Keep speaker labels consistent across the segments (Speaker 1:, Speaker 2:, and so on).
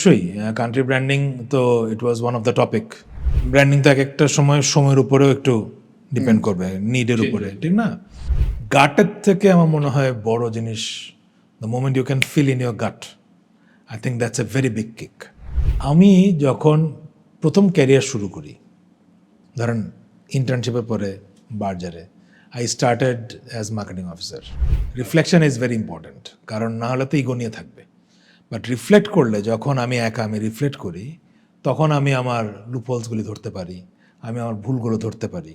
Speaker 1: অবশ্যই country branding তো it was one of the topic. Branding তো এক একটা সময়ের উপরেও একটু ডিপেন্ড করবে, নিডের উপরে, ঠিক না? গাটের থেকে আমার মনে হয় বড় জিনিস, the moment you can feel in your gut, I think that's a very big kick. আমি যখন প্রথম ক্যারিয়ার শুরু করি, ধরেন ইন্টার্নশিপের পরে বার্জারে, I started as marketing officer. Reflection is very important, কারণ না হলে তো ইগো নিয়ে থাকবে। বাট রিফ্লেক্ট করলে, যখন আমি রিফ্লেক্ট করি, তখন আমি আমার লুপহোলসগুলি ধরতে পারি, আমি আমার ভুলগুলো ধরতে পারি।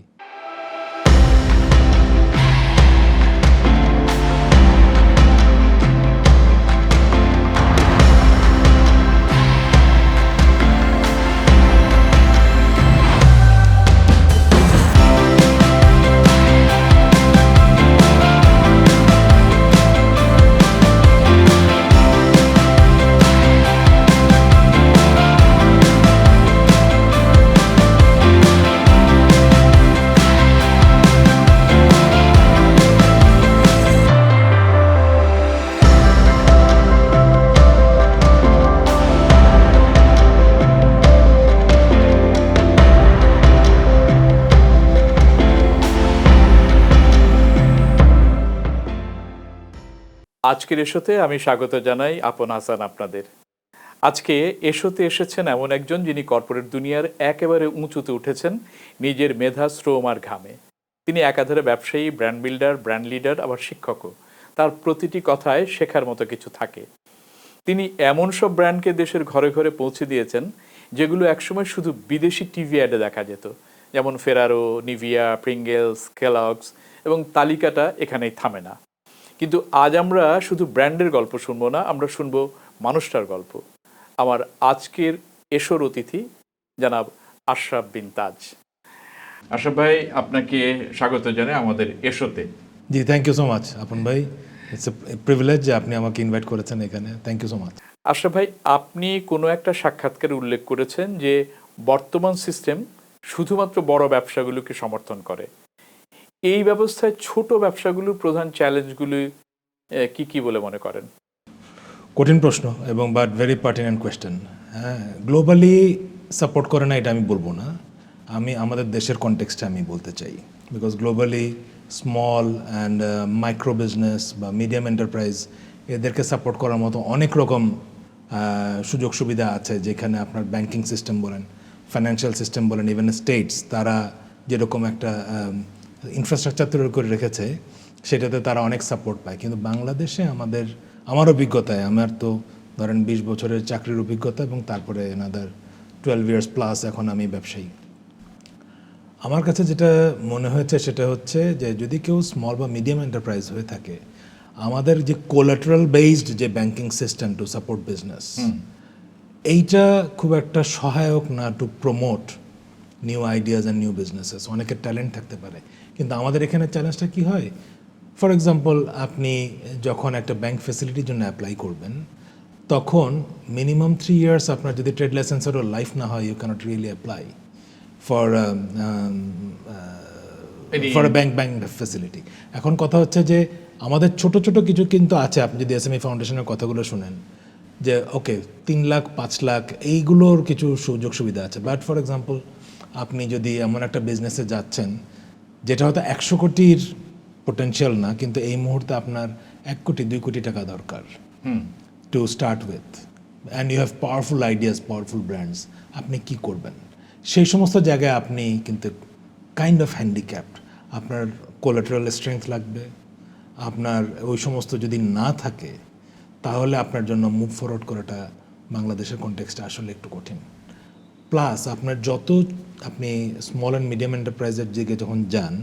Speaker 2: আজকের এশোতে আমি স্বাগত জানাই আপন হাসান আপনাদের। আজকে এশোতে এসেছেন এমন একজন যিনি কর্পোরেট দুনিয়ার একেবারে উঁচুতে উঠেছেন নিজের মেধা, শ্রম আর ঘামে। তিনি একাধারে ব্যবসায়ী, ব্র্যান্ড বিল্ডার, ব্র্যান্ড লিডার, আবার শিক্ষকও। তার প্রতিটি কথায় শেখার মতো কিছু থাকে। তিনি এমন সব ব্র্যান্ডকে দেশের ঘরে ঘরে পৌঁছে দিয়েছেন যেগুলো একসময় শুধু বিদেশি টিভি অ্যাডে দেখা যেত, যেমন ফেরারো, নিভিয়া, প্রিঙ্গেলস, কেলগস, এবং তালিকাটা এখানেই থামে না। কিন্তু আজ আমরা শুধু ব্র্যান্ডের গল্প শুনবো না, আমরা শুনবো মানুষটার গল্প। আমার আজকের এশোর অতিথি জনাব আশরাফ বিন তাজ। আশরাফ ভাই, আপনাকে স্বাগত জানাই আমাদের এশোতে।
Speaker 1: জি, থ্যাংক ইউ সো মাচ আপন ভাই, ইটস এ প্রিভিলেজ যে আপনি আমাকে ইনভাইট করেছেন এখানে। Thank you so much.
Speaker 2: Ashraf ভাই, আপনি কোনো একটা সাক্ষাৎকারে উল্লেখ করেছেন যে বর্তমান সিস্টেম শুধুমাত্র বড় ব্যবসাগুলোকে সমর্থন করে। এই ব্যবস্থায় ছোট ব্যবসাগুলোর প্রধান চ্যালেঞ্জগুলি কি কি বলে মনে করেন?
Speaker 1: কঠিন প্রশ্ন, এবং বাট ভেরি পার্টিনেন্ট কোয়েশ্চেন। হ্যাঁ, গ্লোবালি সাপোর্ট করে না এটা আমি বলবো না, আমি আমাদের দেশের কনটেক্সটে আমি বলতে চাই। Because globally small and micro business বা মিডিয়াম এন্টারপ্রাইজ, এদেরকে সাপোর্ট করার মতো অনেক রকম সুযোগ সুবিধা আছে, যেখানে আপনার ব্যাংকিং সিস্টেম বলেন, ফাইন্যান্সিয়াল সিস্টেম বলেন, ইভেন স্টেটস, তারা যেরকম একটা ইনফ্রাস্ট্রাকচার তৈরি করে রেখেছে, সেটাতে তারা অনেক সাপোর্ট পায়। কিন্তু বাংলাদেশে আমার অভিজ্ঞতায়, আমার তো ধরেন 20 বছরের চাকরির অভিজ্ঞতা, এবং তারপরে এনাদার 12 ইয়ার্স প্লাস এখন আমি ব্যবসায়ী। আমার কাছে যেটা মনে হয়েছে সেটা হচ্ছে যে যদি কেউ স্মল বা মিডিয়াম এন্টারপ্রাইজ হয়ে থাকে, আমাদের যে কোলাটারাল বেসড যে banking system to support business, এইটা খুব একটা সহায়ক না to promote new ideas and new businesses. অনেকের ট্যালেন্ট থাকতে পারে, কিন্তু আমাদের এখানে চ্যালেঞ্জটা কী হয়? ফর এক্সাম্পল, আপনি যখন একটা ব্যাংক ফেসিলিটির জন্য অ্যাপ্লাই করবেন, তখন মিনিমাম 3 ইয়ার্স আপনার যদি ট্রেড লাইসেন্সেরও লাইফ না হয়, you can't really apply for bank facility. এখন কথা হচ্ছে যে আমাদের ছোট ছোট কিছু কিন্তু আছে, আপনি যদি এসএমই ফাউন্ডেশনের কথাগুলো শুনেন, যে ওকে 3 লাখ 5 লাখ এইগুলোর কিছু সুযোগ সুবিধা আছে। বাট ফর এক্সাম্পল, আপনি যদি এমন একটা বিজনেসে যাচ্ছেন যেটা হয়তো 100 কোটির পোটেনশিয়াল না, কিন্তু এই মুহূর্তে আপনার 1 কোটি 2 কোটি টাকা দরকার to start with, and you have powerful ideas, powerful brands, আপনি কি করবেন? সেই সমস্ত জায়গায় আপনি কিন্তু কাইন্ড অফ হ্যান্ডিক্যাপড। আপনার কোলাটারাল স্ট্রেংথ লাগবে, আপনার ওই সমস্ত যদি না থাকে, তাহলে আপনার জন্য মুভ ফরওয়ার্ড করাটা বাংলাদেশের কনটেক্সটে আসলে একটু কঠিন। প্লাস আপনার আপনি স্মল অ্যান্ড মিডিয়াম এন্টারপ্রাইজের দিকে যখন যান,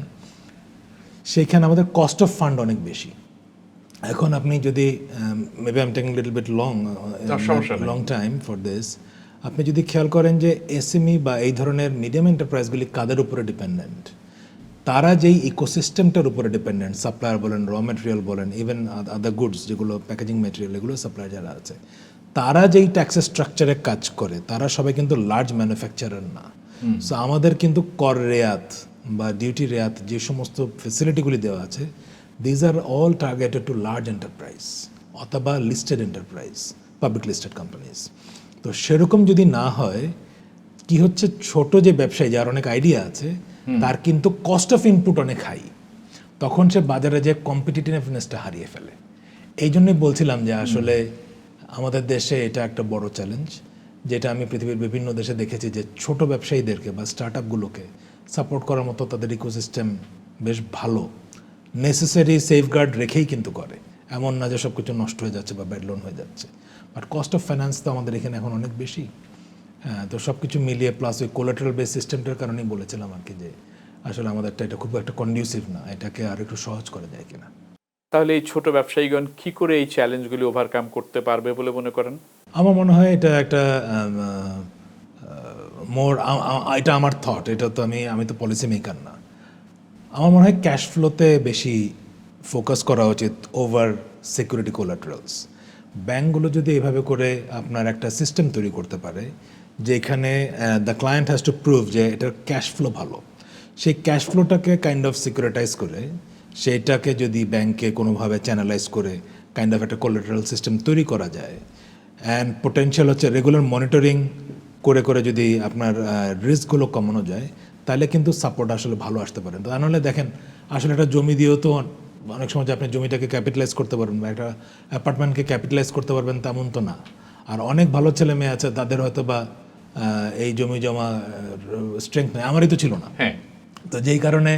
Speaker 1: সেইখানে আমাদের কস্ট অফ ফান্ড অনেক বেশি। এখন আপনি যদি maybe I am taking little bit long time for this, আপনি যদি খেয়াল করেন যে এসএমই বা এই ধরনের মিডিয়াম এন্টারপ্রাইজগুলি কাদের উপরে ডিপেন্ডেন্ট, তারা যেই ইকোসিস্টেমটার উপরে ডিপেন্ডেন্ট, সাপ্লায়ার বলেন, র ম্যাটেরিয়াল বলেন, ইভেন আদার গুডস যেগুলো প্যাকেজিং ম্যাটেরিয়াল, এগুলো সাপ্লায়ার যারা আছে, তারা যেই ট্যাক্সের স্ট্রাকচারে কাজ করে, তারা সবাই কিন্তু লার্জ ম্যানুফ্যাকচারার না। সো আমাদের কিন্তু কর রেয়াত বা ডিউটি রেয়াত যে সমস্ত ফেসিলিটিগুলি দেওয়া আছে, these are all targeted to large enterprise অথবা listed enterprise, public listed companies. তো সেরকম যদি না হয়, কি হচ্ছে, ছোট যে ব্যবসায়ী যার অনেক আইডিয়া আছে তার কিন্তু কস্ট অফ ইনপুট অনেক হাই, তখন সে বাজারে যে কম্পিটিটিভনেসটা হারিয়ে ফেলে। এই জন্যই বলছিলাম যে আসলে আমাদের দেশে এটা একটা বড় চ্যালেঞ্জ, যেটা আমি পৃথিবীর বিভিন্ন দেশে দেখেছি, যে ছোট ব্যবসায়ীদেরকে বা স্টার্ট আপগুলোকে সাপোর্ট করার মতো তাদের ইকোসিস্টেম বেশ ভালো, নেসেসারি সেফগার্ড রেখেই কিন্তু করে, এমন না যে সব কিছু নষ্ট হয়ে যাচ্ছে বা ব্যাড লোন হয়ে যাচ্ছে। বাট কস্ট অফ ফাইন্যান্স তো আমাদের এখানে এখন অনেক বেশি। হ্যাঁ, তো সব কিছু মিলিয়ে প্লাস ওই কোলাটারাল বেস সিস্টেমটার কারণেই বলেছিলাম আর কি, যে আসলে আমাদেরটা এটা খুব একটা কন্ডিউসিভ না, এটাকে আর একটু সহজ করা যায় কিনা।
Speaker 2: তাহলে এই ছোট ব্যবসায়ীগণ কি করে এই চ্যালেঞ্জগুলি ওভারকাম করতে পারবে বলে মনে করেন?
Speaker 1: আমার মনে হয় এটা একটা মোর, এটা আমার থট, এটা তো আমি তো পলিসি মেকার না। আমার মনে হয় ক্যাশ ফ্লোতে বেশি ফোকাস করা উচিত ওভার সিকিউরিটি কোলাটারালস। ব্যাঙ্কগুলো যদি এভাবে করে আপনার একটা সিস্টেম তৈরি করতে পারে, যেখানে the client has to prove যে এটার ক্যাশ ফ্লো ভালো, সেই ক্যাশ ফ্লোটাকে কাইন্ড অফ সিকিউরিটাইজ করে সেইটাকে যদি ব্যাংকে কোনোভাবে চ্যানেলাইজ করে কাইন্ড অফ একটা কোলাটারাল সিস্টেম তৈরি করা যায়, অ্যান্ড পোটেনশিয়াল হচ্ছে রেগুলার মনিটরিং করে করে যদি আপনার রিস্কগুলো কমানো যায়, তাহলে কিন্তু সাপোর্ট আসলে ভালো আসতে পারে। তা নাহলে দেখেন, আসলে একটা জমি দিয়েও তো অনেক সময় যে আপনি জমিটাকে ক্যাপিটালাইজ করতে পারবেন বা একটা অ্যাপার্টমেন্টকে ক্যাপিটালাইজ করতে পারবেন তেমন তো না। আর অনেক ভালো ছেলে মেয়ে আছে, তাদের হয়তো বা এই জমি জমা স্ট্রেংথ নেই, আমারই তো ছিল না।
Speaker 2: হ্যাঁ,
Speaker 1: তো যেই কারণে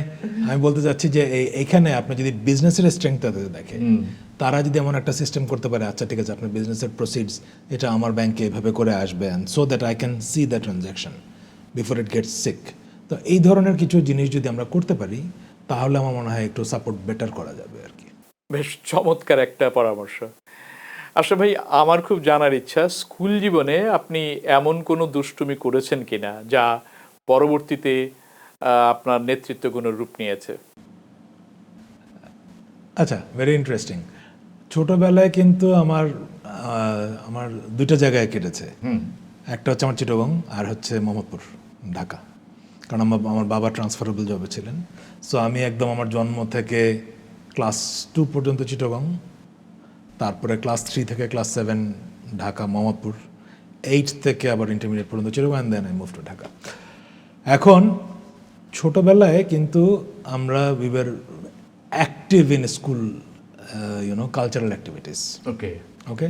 Speaker 1: আমি বলতে চাচ্ছি যে এইখানে আপনি যদি বিজনেসের স্ট্রেংথ দেখে, তারা যদি এমন একটা সিস্টেম করতে পারে, আচ্ছা ঠিক আছে, আপনার বিজনেসের প্রসিডস এটা আমার ব্যাংকে এভাবে করে আসবে, and so that I can see the transaction before it gets sick. তো এই ধরনের কিছু জিনিস যদি আমরা করতে পারি, তাহলে আমার মনে হয় একটু সাপোর্ট বেটার করা যাবে আর কি।
Speaker 2: বেশ চমৎকার একটা পরামর্শ। আশরাফ ভাই, আমার খুব জানার ইচ্ছা, স্কুল জীবনে আপনি এমন কোনো দুষ্টুমি করেছেন কিনা যা পরবর্তীতে আপনার নেতৃত্ব গুণের রূপ নিয়েছে?
Speaker 1: আচ্ছা, ভেরি ইন্টারেস্টিং। ছোটবেলায় কিন্তু আমার আমার দুইটা জায়গায় কেটেছে। একটা হচ্ছে আমার চিটাগং, আর হচ্ছে মোহাম্মদপুর, ঢাকা। কারণ আমার বাবা ট্রান্সফারেবল জবে ছিলেন। সো আমি একদম আমার জন্ম থেকে ক্লাস 2 পর্যন্ত চিটাগং, তারপরে ক্লাস 3 থেকে ক্লাস 7 ঢাকা মোহাম্মদপুর, 8 থেকে আবার ইন্টারমিডিয়েট পর্যন্ত Chittagong, and then I move to Dhaka. এখন ছোটবেলায় কিন্তু আমরা we were active in school, cultural activities.
Speaker 2: Okay.
Speaker 1: Okay,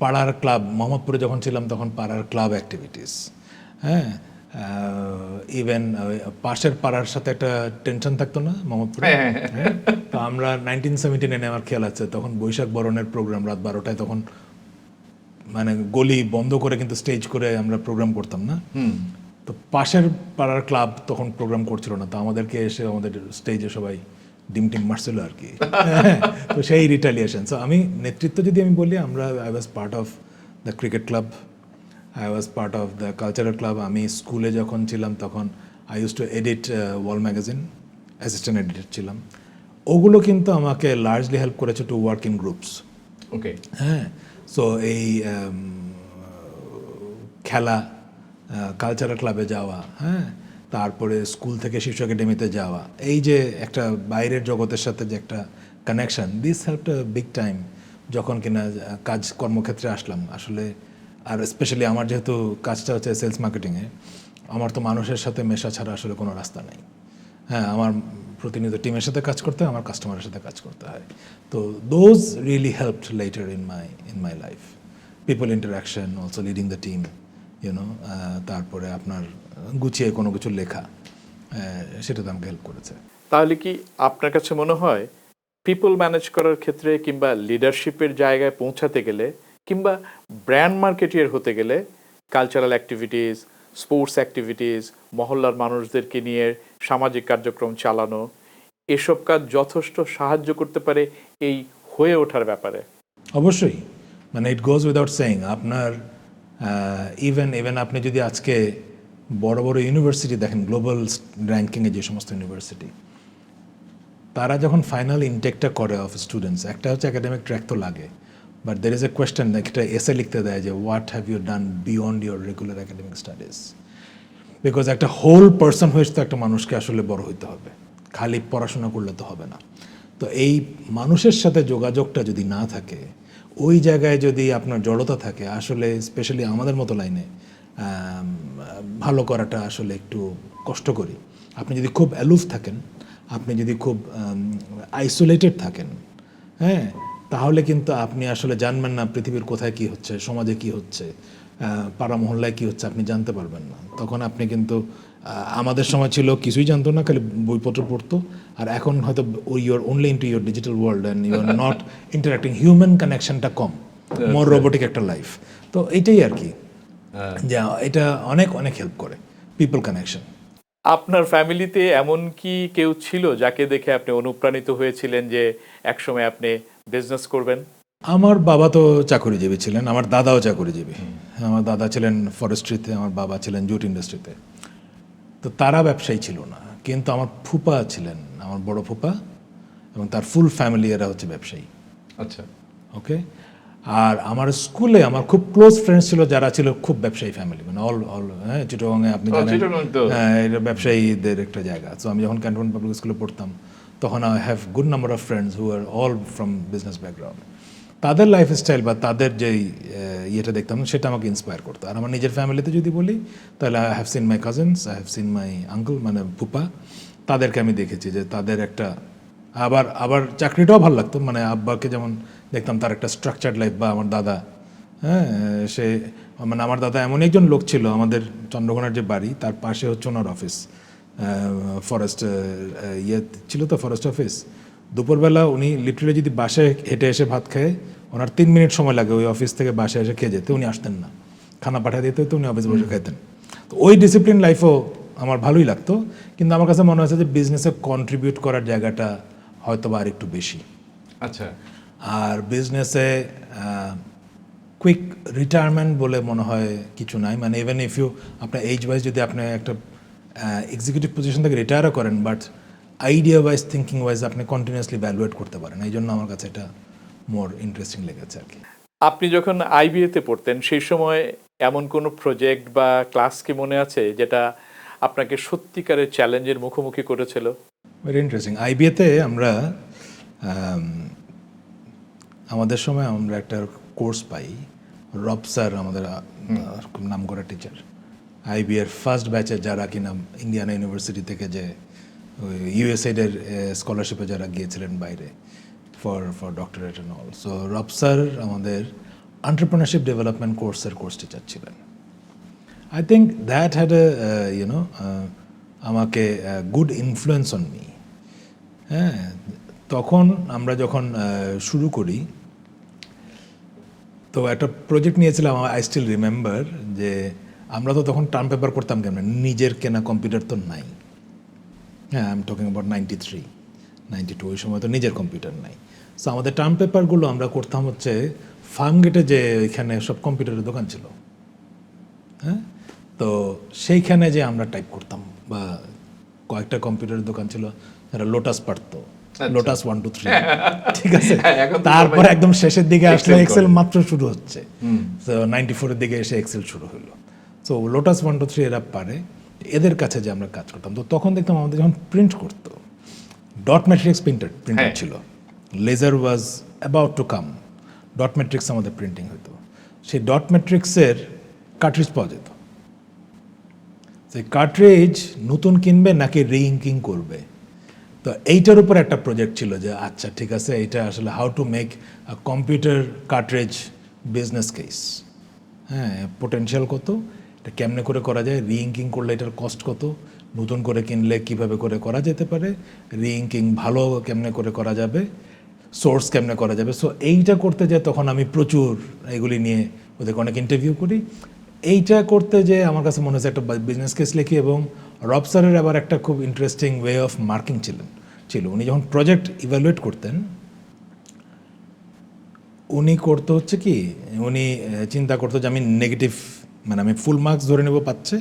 Speaker 1: পাড়ার ক্লাব, মোহাম্মদপুরে যখন ছিলাম তখন পাড়ার ক্লাব অ্যাক্টিভিটিস, হ্যাঁ, ইভেন পাশের পাড়ার সাথে একটা টেনশন থাকতো না মোহাম্মদপুরে। হ্যাঁ, তো আমরা 1979 আমার খেয়াল আছে, তখন বৈশাখ বরণের প্রোগ্রাম রাত 12টায়, তখন মানে গলি বন্ধ করে কিন্তু স্টেজ করে আমরা প্রোগ্রাম করতাম না। তো পাশের পাড়ার ক্লাব তখন প্রোগ্রাম করছিল না, তো আমাদেরকে এসে আমাদের স্টেজে সবাই ডিম টিম মারছিল আর কি। তো সেই রিটালিয়েশন। সো আমি নেতৃত্ব যদি আমি বলি, I was part of the cricket club, I was part of the cultural club. আমি স্কুলে যখন ছিলাম তখন I use to edit wall magazine, assistant editor ছিলাম। ওগুলো কিন্তু আমাকে লার্জলি হেল্প করেছে টু ওয়ার্ক ইন গ্রুপস।
Speaker 2: ওকে।
Speaker 1: হ্যাঁ, সো এই খেলা, কালচারাল ক্লাবে যাওয়া, হ্যাঁ, তারপরে স্কুল থেকে শিশু একাডেমিতে যাওয়া, এই যে একটা বাইরের জগতের সাথে যে একটা connection, this helped big time যখন কিনা কাজ কর্মক্ষেত্রে আসলাম আসলে। আর স্পেশালি আমার যেহেতু কাজটা হচ্ছে সেলস মার্কেটিংয়ে, আমার তো মানুষের সাথে মেশা ছাড়া আসলে কোনো রাস্তা নেই। হ্যাঁ, আমার প্রতিনিয়ত টিমের সাথে কাজ করতে হয়, আমার কাস্টমারের সাথে কাজ করতে হয়। তো those really helped letter in my life, people interaction, also leading the team, তারপরে আপনার গুছিয়ে কোনো কিছু লেখা, সেটাতে আমাকে হেল্প করেছে।
Speaker 2: তাহলে কি আপনার কাছে মনে হয় পিপল ম্যানেজ করার ক্ষেত্রে কিংবা লিডারশিপের জায়গায় পৌঁছাতে গেলে কিংবা ব্র্যান্ড মার্কেটিয়ার হতে গেলে কালচারাল অ্যাক্টিভিটিস, স্পোর্টস অ্যাক্টিভিটিস, মহল্লার মানুষদেরকে নিয়ে সামাজিক কার্যক্রম চালানো, এসব কাজ যথেষ্ট সাহায্য করতে পারে এই হয়ে ওঠার ব্যাপারে?
Speaker 1: অবশ্যই, মানে ইট গোজ উইদাউট সেইং। আপনার ইভেন আপনি যদি আজকে বড় বড় ইউনিভার্সিটি দেখেন, গ্লোবাল র্যাঙ্কিংয়ে যে সমস্ত ইউনিভার্সিটি, তারা যখন ফাইনাল ইনটেকটা করে অফ স্টুডেন্টস, একটা হচ্ছে একাডেমিক ট্র্যাক তো লাগে, but there is a question, একটা এসে লিখতে দেয় যে what have you done beyond your regular academic studies. Because একটা হোল পার্সন হয়েছে তো একটা মানুষকে আসলে বড় হইতে হবে, খালি পড়াশোনা করলে তো হবে না। তো এই মানুষের সাথে যোগাযোগটা যদি না থাকে, ওই জায়গায় যদি আপনার জড়তা থাকে আসলে স্পেশালি আমাদের মতো লাইনে ভালো করাটা আসলে একটু কষ্টকরী। আপনি যদি খুব অ্যালুফ থাকেন, আপনি যদি খুব আইসোলেটেড থাকেন, হ্যাঁ, তাহলে কিন্তু আপনি আসলে জানবেন না পৃথিবীর কোথায় কি হচ্ছে, সমাজে কি হচ্ছে, পাড়া মহল্লায় কি হচ্ছে, আপনি জানতে পারবেন না। তখন আপনি কিন্তু আমাদের সময় ছিল কিছুই জানতো না, খালি বইপত্র পড়তো। আর এখন হয়তো your only into your digital world and you are not interacting, human কানেকশনটা কম, মোর রোবোটিক একটা লাইফ। তো এইটাই আর কি, যে এটা অনেক অনেক হেল্প করে পিপল কানেকশন।
Speaker 2: আপনার ফ্যামিলিতে এমন কি কেউ ছিল যাকে দেখে আপনি অনুপ্রাণিত হয়েছিলেন যে একসময় আপনি বিজনেস করবেন?
Speaker 1: আমার বাবা তো চাকরিজীবী ছিলেন, আমার দাদাও চাকরিজীবী। আমার দাদা ছিলেন ফরেস্ট্রিতে, আমার বাবা ছিলেন জুট ইন্ডাস্ট্রিতে। তো তারা ব্যবসায়ী ছিল না, কিন্তু আমার ফুপা ছিলেন, আমার বড় ফুপা এবং তার ফুল ফ্যামিলি এরা হচ্ছে ব্যবসায়ী।
Speaker 2: আচ্ছা।
Speaker 1: ওকে। আর আমার স্কুলে আমার খুব ক্লোজ ফ্রেন্ডস ছিল যারা ছিল খুব ব্যবসায়ী ফ্যামিলি, মানে অল অল হ্যাঁ, চিটাগংয়ে আপনি জানেন হ্যাঁ, এটা ব্যবসায়ীদের একটা জায়গা। সো আমি যখন ক্যান্টনমেন্ট পাবলিক স্কুলে পড়তাম তখন I have good number of friends who are all from business background. তাদের লাইফস্টাইল বা তাদের যেই ইয়েটা দেখতাম সেটা আমাকে ইন্সপায়ার করতো। আর আমার নিজের ফ্যামিলিতে যদি বলি তাহলে I have seen my cousins, I have seen my uncle মানে ফুপা, তাদেরকে আমি দেখেছি যে তাদের একটা আবার আবার চাকরিটাও ভালো লাগতো। মানে আব্বাকে যেমন দেখতাম তার একটা স্ট্রাকচার্ড লাইফ, বা আমার দাদা, হ্যাঁ, সে মানে আমার দাদা এমন একজন লোক ছিল, আমাদের চন্দ্রকোনার যে বাড়ি তার পাশে হচ্ছে ওনার অফিস, ফরেস্ট ইয়ে ছিল তো ফরেস্ট অফিস। দুপুরবেলা উনি লিটারেলি যদি বাসায় হেঁটে এসে ভাত খায়, ওনার 3 মিনিট সময় লাগে ওই অফিস থেকে বাসায় এসে খেয়ে যেতে, উনি আসতেন না, খানা পাঠিয়ে দিতে হতো, উনি অফিসে বসে খাইতেন। তো ওই ডিসিপ্লিন লাইফও আমার ভালোই লাগতো, কিন্তু আমার কাছে মনে হয়েছে যে বিজনেসে কন্ট্রিবিউট করার জায়গাটা হয়তো বা আর একটু বেশি।
Speaker 2: আচ্ছা।
Speaker 1: আর বিজনেসে কুইক রিটায়ারমেন্ট বলে মনে হয় কিছু নাই। মানে ইভেন ইফ ইউ আপনার এইজ ওয়াইজ যদি আপনি একটা এক্সিকিউটিভ পজিশন থেকে রিটায়ারও করেন, but idea wise thinking wise আপনি কন্টিনিউয়াসলি ভ্যালুয়েট করতে পারেন। এই জন্য আমার কাছে এটা মোর ইন্টারেস্টিং লেগেছে আর কি।
Speaker 2: আপনি যখন আইবিএতে পড়তেন সেই সময় এমন কোনো প্রজেক্ট বা ক্লাস কি মনে আছে যেটা আপনাকে সত্যিকারের চ্যালেঞ্জের মুখোমুখি করেছিল?
Speaker 1: Very interesting. আইবিএতে আমরা আমাদের সময় আমরা একটা কোর্স পাই, রব স্যার আমাদের খুব নাম করা টিচার, আইবিএর ফার্স্ট ব্যাচে যারা কিনা ইন্ডিয়ানা ইউনিভার্সিটি থেকে যে ইউএসএইডের স্কলারশিপে যারা গিয়েছিলেন বাইরে for doctorate and all. So রব স্যার আমাদের এন্টারপ্রেনারশিপ ডেভেলপমেন্ট কোর্সের কোর্স টিচার ছিলেন। I think that had a YONO আমাকে গুড ইনফ্লুয়েন্স অন মি। হ্যাঁ, তখন আমরা যখন শুরু করি তো একটা প্রজেক্ট নিয়েছিলাম, আই স্টিল রিমেম্বার, যে আমরা তো তখন টার্ম পেপার করতাম কেমন, নিজের কেনা কম্পিউটার তো নাই। হ্যাঁ, আই এম টকিং অ্যাবাউট 93, 92, ওই সময় তো নিজের কম্পিউটার নাই। সো আমাদের টার্ম পেপারগুলো আমরা করতাম হচ্ছে ফার্ম গেটে, যে এখানে সব কম্পিউটারের দোকান ছিল, হ্যাঁ, তো সেইখানে যে আমরা টাইপ করতাম, বা কয়েকটা কম্পিউটারের দোকান ছিল যারা লোটাস পারতো, লোটাস 1 2 3, ঠিক আছে। তারপর একদম শেষের দিকে আসলে এক্সেল মাত্র শুরু হচ্ছে, তো 94 এর দিকে এসে এক্সেল শুরু হলো। সো লোটাস 1 2 3 এরা পারে, এদের কাছে যে আমরা কাজ করতাম। তো তখন দেখতাম আমাদের যখন প্রিন্ট করতো, ডট ম্যাট্রিক্স প্রিন্টার ছিল, laser was about to come, dot matrix আমাদের প্রিন্টিং হতো। সেই ডট ম্যাট্রিক্সের কার্ট্রিজ পাওয়া যেত। সেই কার্ট্রিজ নতুন কিনবে নাকি রিইঙ্কিং করবে, তো এইটার উপর একটা প্রজেক্ট ছিল যে আচ্ছা ঠিক আছে, এটা আসলে how to make a computer cartridge business case. হ্যাঁ, পোটেনশিয়াল কত, এটা কেমনে করে করা যায়, রিইঙ্কিং করলে এটার কস্ট কত, নতুন করে কিনলে কিভাবে করে করা যেতে পারে, রিইঙ্কিং ভালো কেমনে করে করা যাবে, সোর্স কেমনে করা যাবে। সো এইটা করতে যে তখন আমি প্রচুর এগুলি নিয়ে ওদেরকে অনেক ইন্টারভিউ করি। এইটা করতে যে আমার কাছে মনে হচ্ছে একটা বিজনেস কেস লিখি। এবং রব স্যারের আবার একটা খুব ইন্টারেস্টিং ওয়ে অফ মার্কিং ছিল। উনি যখন প্রজেক্ট ইভ্যালুয়েট করতেন, উনি করতো হচ্ছে কি, উনি চিন্তা করতো যে আমি নেগেটিভ, মানে আমি ফুল মার্কস ধরে নেব পাচ্ছে,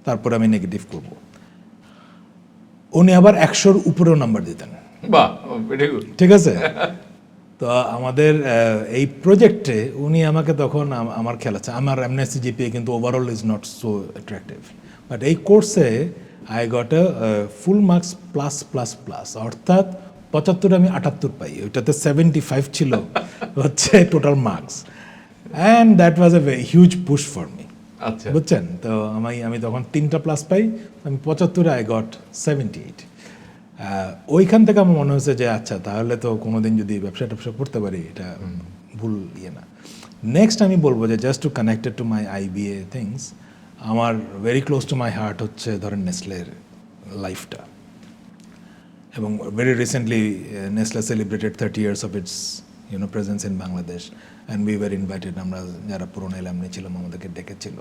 Speaker 1: তারপরে আমি নেগেটিভ করব। উনি আবার 100-র উপরেও নাম্বার দিতেন।
Speaker 2: বাহ,
Speaker 1: ঠিক আছে। তো আমাদের এই প্রজেক্টে উনি আমাকে তখন, আমার খেয়াল আছে আমার এমএসসি জিপিএ কিন্তু overall is not so attractive, but এই কোর্সে I got a full marks plus plus plus, অর্থাৎ 75 আমি 78 পাই, ওইটাতে 75 ছিল হচ্ছে total marks, and that was a huge push for me,
Speaker 3: আচ্ছা
Speaker 1: বুঝছেন? তো আমি তখন 3টা প্লাস পাই, আমি 75-এ আই গট 78। ওইখান থেকে আমার মনে হয়েছে যে আচ্ছা তাহলে তো কোনোদিন যদি ব্যবসা করতে পারি এটা ভুল ইয়ে না। নেক্সট আমি বলবো যে just to connected to my IBA things, আমার very close to my heart হচ্ছে ধরেন নেসলের লাইফটা, এবং very recently Nestle celebrated 30 years of its presence in Bangladesh, and we were invited, আমরা যারা পুরনো অ্যালামনি ছিলাম আমাদেরকে ডেকেছিল,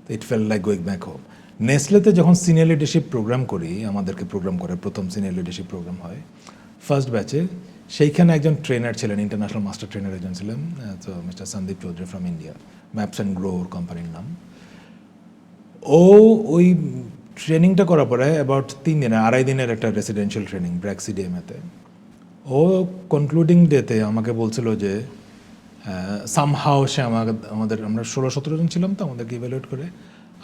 Speaker 1: তো it fell like going back home. নেসলেতে যখন সিনিয়র লিডারশিপ প্রোগ্রাম করি, আমাদেরকে প্রোগ্রাম করে, প্রথম সিনিয়র লিডারশিপ প্রোগ্রাম হয় ফার্স্ট ব্যাচে, সেইখানে একজন ট্রেনার ছিলেন, ইন্টারন্যাশনাল মাস্টার ট্রেনার একজন ছিলেন, তো mister Sandeep Chowdhury from India, maps and grow ওর কোম্পানির নাম। ও ওই ট্রেনিংটা করার পরে অ্যাবাউট 3 দিনের 2.5 দিনের একটা রেসিডেন্সিয়াল ট্রেনিং ব্র্যাক CDMA-তে, ও কনক্লুডিং ডেতে আমাকে বলছিল যে সামহাও সে আমরা 16-17 জন ছিলাম, তো আমাদেরকে ইভ্যালুয়েট করে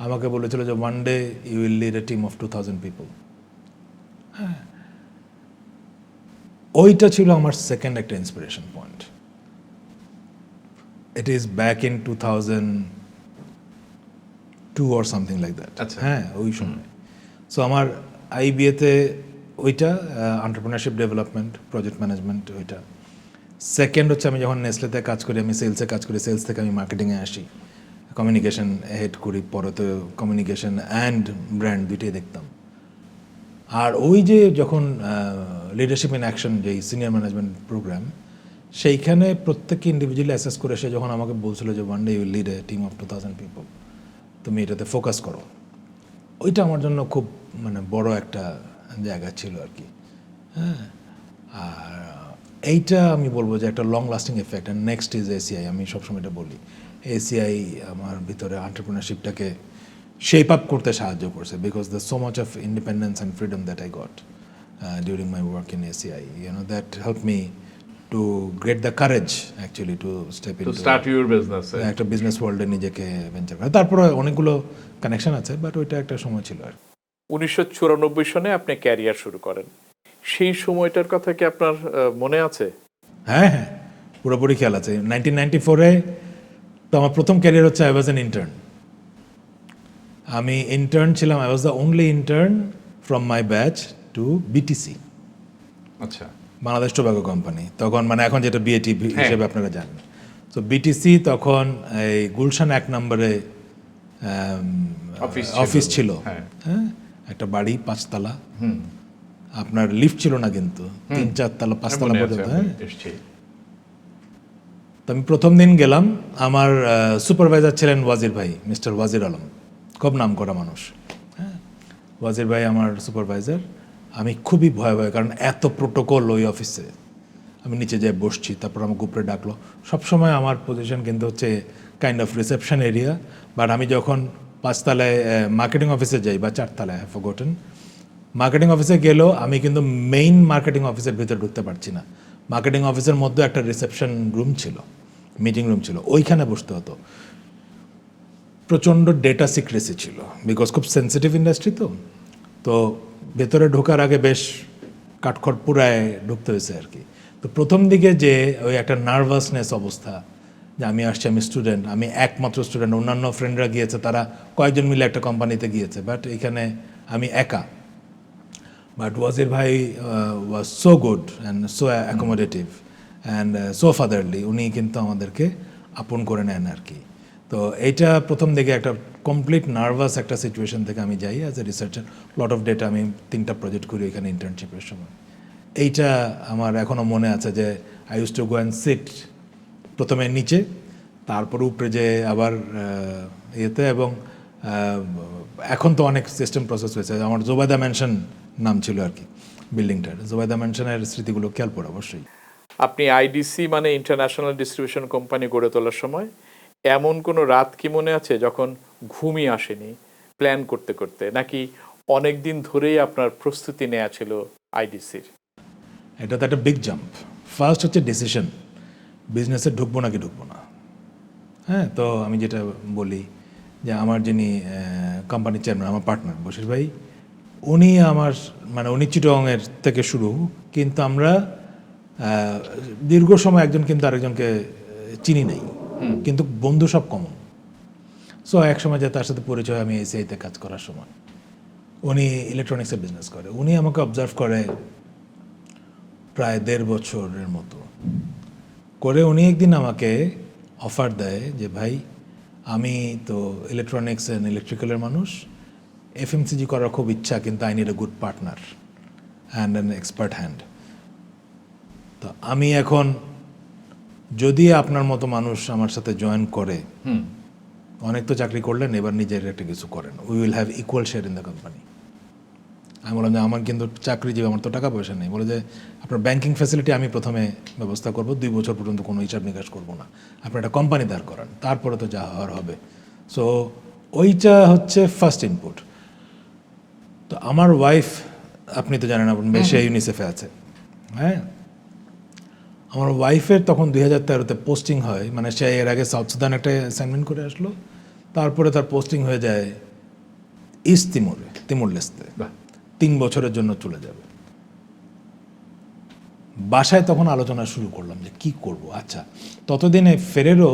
Speaker 1: আমাকে বলেছিল যে one day you will lead a team of 2000 people. হ্যাঁ, ওইটা ছিল আমার সেকেন্ড একটা inspiration point. It is back in 2002 or something like that.
Speaker 3: আচ্ছা।
Speaker 1: হ্যাঁ, ওই সময়। সো আমার IBA-তে ওইটা এন্টারপ্রেনারশিপ ডেভেলপমেন্ট, প্রজেক্ট ম্যানেজমেন্ট, ওইটা। সেকেন্ড হচ্ছে আমি যখন নেসলেতে কাজ করি, আমি সেলসে কাজ করি, সেলস থেকে আমি মার্কেটিংয়ে আসি, কমিউনিকেশন হেড করি, পরে তো কমিউনিকেশন অ্যান্ড ব্র্যান্ড দুইটাই দেখতাম। আর ওই যে যখন লিডারশিপ ইন অ্যাকশন, যেই সিনিয়র ম্যানেজমেন্ট প্রোগ্রাম, সেইখানে প্রত্যেককে ইন্ডিভিজুয়ালি অ্যাসেস করে সে যখন আমাকে বলছিল যে one day you lead a team of 2000 people, তুমি এটাতে ফোকাস করো, ওইটা আমার জন্য খুব বড় একটা জায়গা ছিল আর কি। হ্যাঁ, আর এইটা আমি বলবো যে একটা long lasting effect. And next is ACI। আমি সবসময় এটা বলি, ACI আমার ভিতরে এন্টারপ্রেনারশিপটাকে শেপ আপ করতে সাহায্য করছে, because the so much of independence and freedom that I got during my work in ACI, that help me to get the courage actually to step in
Speaker 3: to start your business.
Speaker 1: একটা business ওয়ার্ল্ডে নিজেকে venture করা। তারপরে অনেকগুলো connection আছে, but ওইটা একটা সময় ছিল আর কি।
Speaker 2: 1994 সনে আপনি ক্যারিয়ার শুরু করেন, সেই সময়টার কথা কি আপনার মনে আছে?
Speaker 1: হ্যাঁ হ্যাঁ, পুরোপুরি খেয়াল আছে। 1994-এ তো আমার প্রথম ক্যারিয়ার হচ্ছে আই ওয়াজ অ্যান ইন্টার্ন। আমি ইন্টার্ন ছিলাম, I was the only intern from my batch to BTC,
Speaker 3: আচ্ছা,
Speaker 1: বাংলাদেশ টোবাকো কোম্পানি। তখন এখন যেটা BAT হিসেবে আপনারা জানেন। তো BTC তখন এই গুলশান 1 নম্বরে অফিস ছিল। হ্যাঁ, একটা বাড়ি 5 তলা, আপনার লিফট ছিল না, কিন্তু 3-4 তলা 5 তলা পর্যন্ত। হ্যাঁ, তো আমি প্রথম দিন গেলাম, আমার সুপারভাইজার ছিলেন ওয়াজির ভাই, মিস্টার ওয়াজির আলম, খুব নাম করা মানুষ। হ্যাঁ, ওয়াজির ভাই আমার সুপারভাইজার। আমি খুবই ভয়, কারণ এত প্রোটোকল ওই অফিসে। আমি নিচে যেয়ে বসছি, তারপর আমাকে উপরে ডাকলো। সবসময় আমার পজিশন কিন্তু হচ্ছে kind of reception area, but আমি যখন 5 তলায় মার্কেটিং অফিসে যাই, বা 4 তলায়, হ্যাভ ফরগটেন, মার্কেটিং অফিসে গেলেও আমি কিন্তু মেইন মার্কেটিং অফিসের ভিতরে ঢুকতে পারছি না। মার্কেটিং অফিসের মধ্যে একটা রিসেপশন রুম ছিল, মিটিং রুম ছিল, ওইখানে বসতে হতো। প্রচণ্ড ডেটা সিক্রেসি ছিল, বিকজ খুব সেন্সিটিভ ইন্ডাস্ট্রি। তো ভেতরে ঢোকার আগে বেশ কাঠখড় পুরায় ঢুকতে হয়েছে আর কি। তো প্রথম দিকে যে ওই একটা নার্ভাসনেস অবস্থা, যে আমি আসছি, আমি স্টুডেন্ট, আমি একমাত্র স্টুডেন্ট, অন্যান্য ফ্রেন্ডরা গিয়েছে, তারা কয়েকজন মিলে একটা কোম্পানিতে গিয়েছে, বাট এখানে আমি একা। বাট ওয়াজির ভাই was so good and so accommodative and so fatherly, উনি কিন্তু আমাদেরকে আপন করে নেন আর কি। তো এইটা প্রথম দিকে একটা কমপ্লিট নার্ভাস একটা সিচুয়েশন থেকে আমি যাই as a researcher. Lot of data, আমি 3টা প্রজেক্ট করি এখানে ইন্টার্নশিপের সময়। এইটা আমার এখনও মনে আছে যে I use to go and sit প্রথমে নিচে, তারপর উপরে যে আবার ইয়েতে, এবং এখন তো অনেক সিস্টেম প্রসেস হয়েছে। আমার জোবায়দা ম্যানশন নাম ছিল আর কি বিল্ডিংটার, জোবায়দা ম্যানশনের স্মৃতিগুলো খেয়াল পড়ে অবশ্যই।
Speaker 2: আপনি IDC মানে ইন্টারন্যাশনাল ডিস্ট্রিবিউশন কোম্পানি গড়ে তোলার সময় এমন কোনো রাত কি মনে আছে যখন ঘুমই আসেনি প্ল্যান করতে করতে, নাকি অনেক দিন ধরেই আপনার প্রস্তুতি নেওয়া ছিল IDC-র?
Speaker 1: এটা তো একটা বিগ জাম্প। ফার্স্ট হচ্ছে ডিসিশন, বিজনেসে ঢুকবো নাকি ঢুকবো না। হ্যাঁ, তো আমি যেটা বলি যে আমার যিনি কোম্পানির চেয়ারম্যান, আমার পার্টনার বশির ভাই, উনি আমার মানে উনি চিটংয়ের থেকে শুরু, কিন্তু আমরা দীর্ঘ সময় একজন কিন্তু আরেকজনকে চিনি নাই, কিন্তু বন্ধু সব কমন। সো এক সময় যে তার সাথে পরিচয় আমি এসিআইতে কাজ করার সময়, উনি ইলেকট্রনিক্সের বিজনেস করে, উনি আমাকে অবজার্ভ করে প্রায় 1.5 বছরের মতো করে। উনি একদিন আমাকে অফার দেয় যে ভাই আমি তো ইলেকট্রনিক্স অ্যান্ড ইলেকট্রিক্যালের মানুষ, এফএমসিজি করার খুব ইচ্ছা, কিন্তু I need a good partner and an expert hand. তো আমি এখন যদি আপনার মতো মানুষ আমার সাথে জয়েন করে, অনেক তো চাকরি করলেন, এবার নিজের একটা কিছু করেন, we will have equal share in the company. আমি বললাম যে আমার কিন্তু চাকরিজীবী, আমার তো টাকা পয়সা নেই। বলে যে আপনার ব্যাংকিং ফ্যাসিলিটি আমি প্রথমে ব্যবস্থা করব, 2 বছর পর্যন্ত কোনো হিসাব নিকাশ করবো না, আপনি একটা কোম্পানি দাঁড় করান, তারপরে তো যা হওয়ার হবে। সো ওইটা হচ্ছে ফার্স্ট ইনপুট। তো আমার ওয়াইফ, আপনি তো জানেন আপনার মেয়ে, সে ইউনিসেফে আছে, হ্যাঁ। আমার ওয়াইফের তখন 2013-তে পোস্টিং হয়, মানে সে এর আগে সাউথ সুদান একটা অ্যাসাইনমেন্ট করে আসলো, তারপরে তার পোস্টিং হয়ে যায় ইস্ট তিমুরে, তিমুর লেস্তে, 3 বছরের জন্য চলে যাবে। বাসায় তখন আলোচনা শুরু করলাম যে কি করব। আচ্ছা, ততদিনে ফেরেরও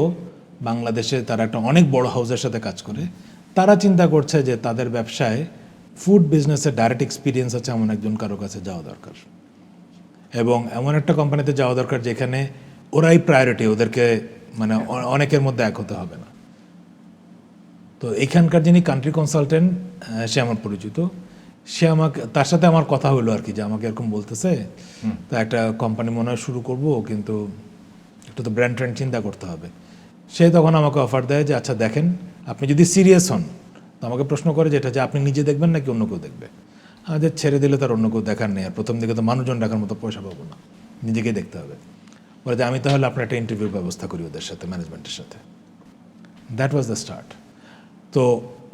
Speaker 1: বাংলাদেশে তারা একটা অনেক বড় হাউসের সাথে কাজ করে, তারা চিন্তা করছে যে তাদের ব্যবসায় ফুড বিজনেসে ডাইরেক্ট এক্সপিরিয়েন্স আছে এমন একজন কারো কাছে যাওয়া দরকার, এবং এমন একটা কোম্পানিতে যাওয়া দরকার যেখানে ওরাই প্রায়োরিটি, ওদেরকে মানে অনেকের মধ্যে এক হতে হবে না। তো এখানকার যিনি কান্ট্রি কনসালটেন্ট, সে আমার পরিচিত, সে আমাকে, তার সাথে আমার কথা হলো আর কি, যে আমাকে এরকম বলতেছে, তা একটা কোম্পানি মনে হয় শুরু করব, কিন্তু একটু তো ব্র্যান্ড ট্রেন্ড চিন্তা করতে হবে। সে তখন আমাকে অফার দেয় যে আচ্ছা দেখেন, আপনি যদি সিরিয়াস হন, তো আমাকে প্রশ্ন করে যেটা যে আপনি নিজে দেখবেন নাকি অন্য কেউ দেখবে। আমাদের ছেড়ে দিলে তার অন্য কেউ দেখার নেই, আর প্রথম দিকে তো মানুষজন ডাকার মতো পয়সা পাবো না, নিজেকেই দেখতে হবে। বলে যে আমি তাহলে আপনার একটা ইন্টারভিউ ব্যবস্থা করি ওদের সাথে, ম্যানেজমেন্টের সাথে। That was the start. তো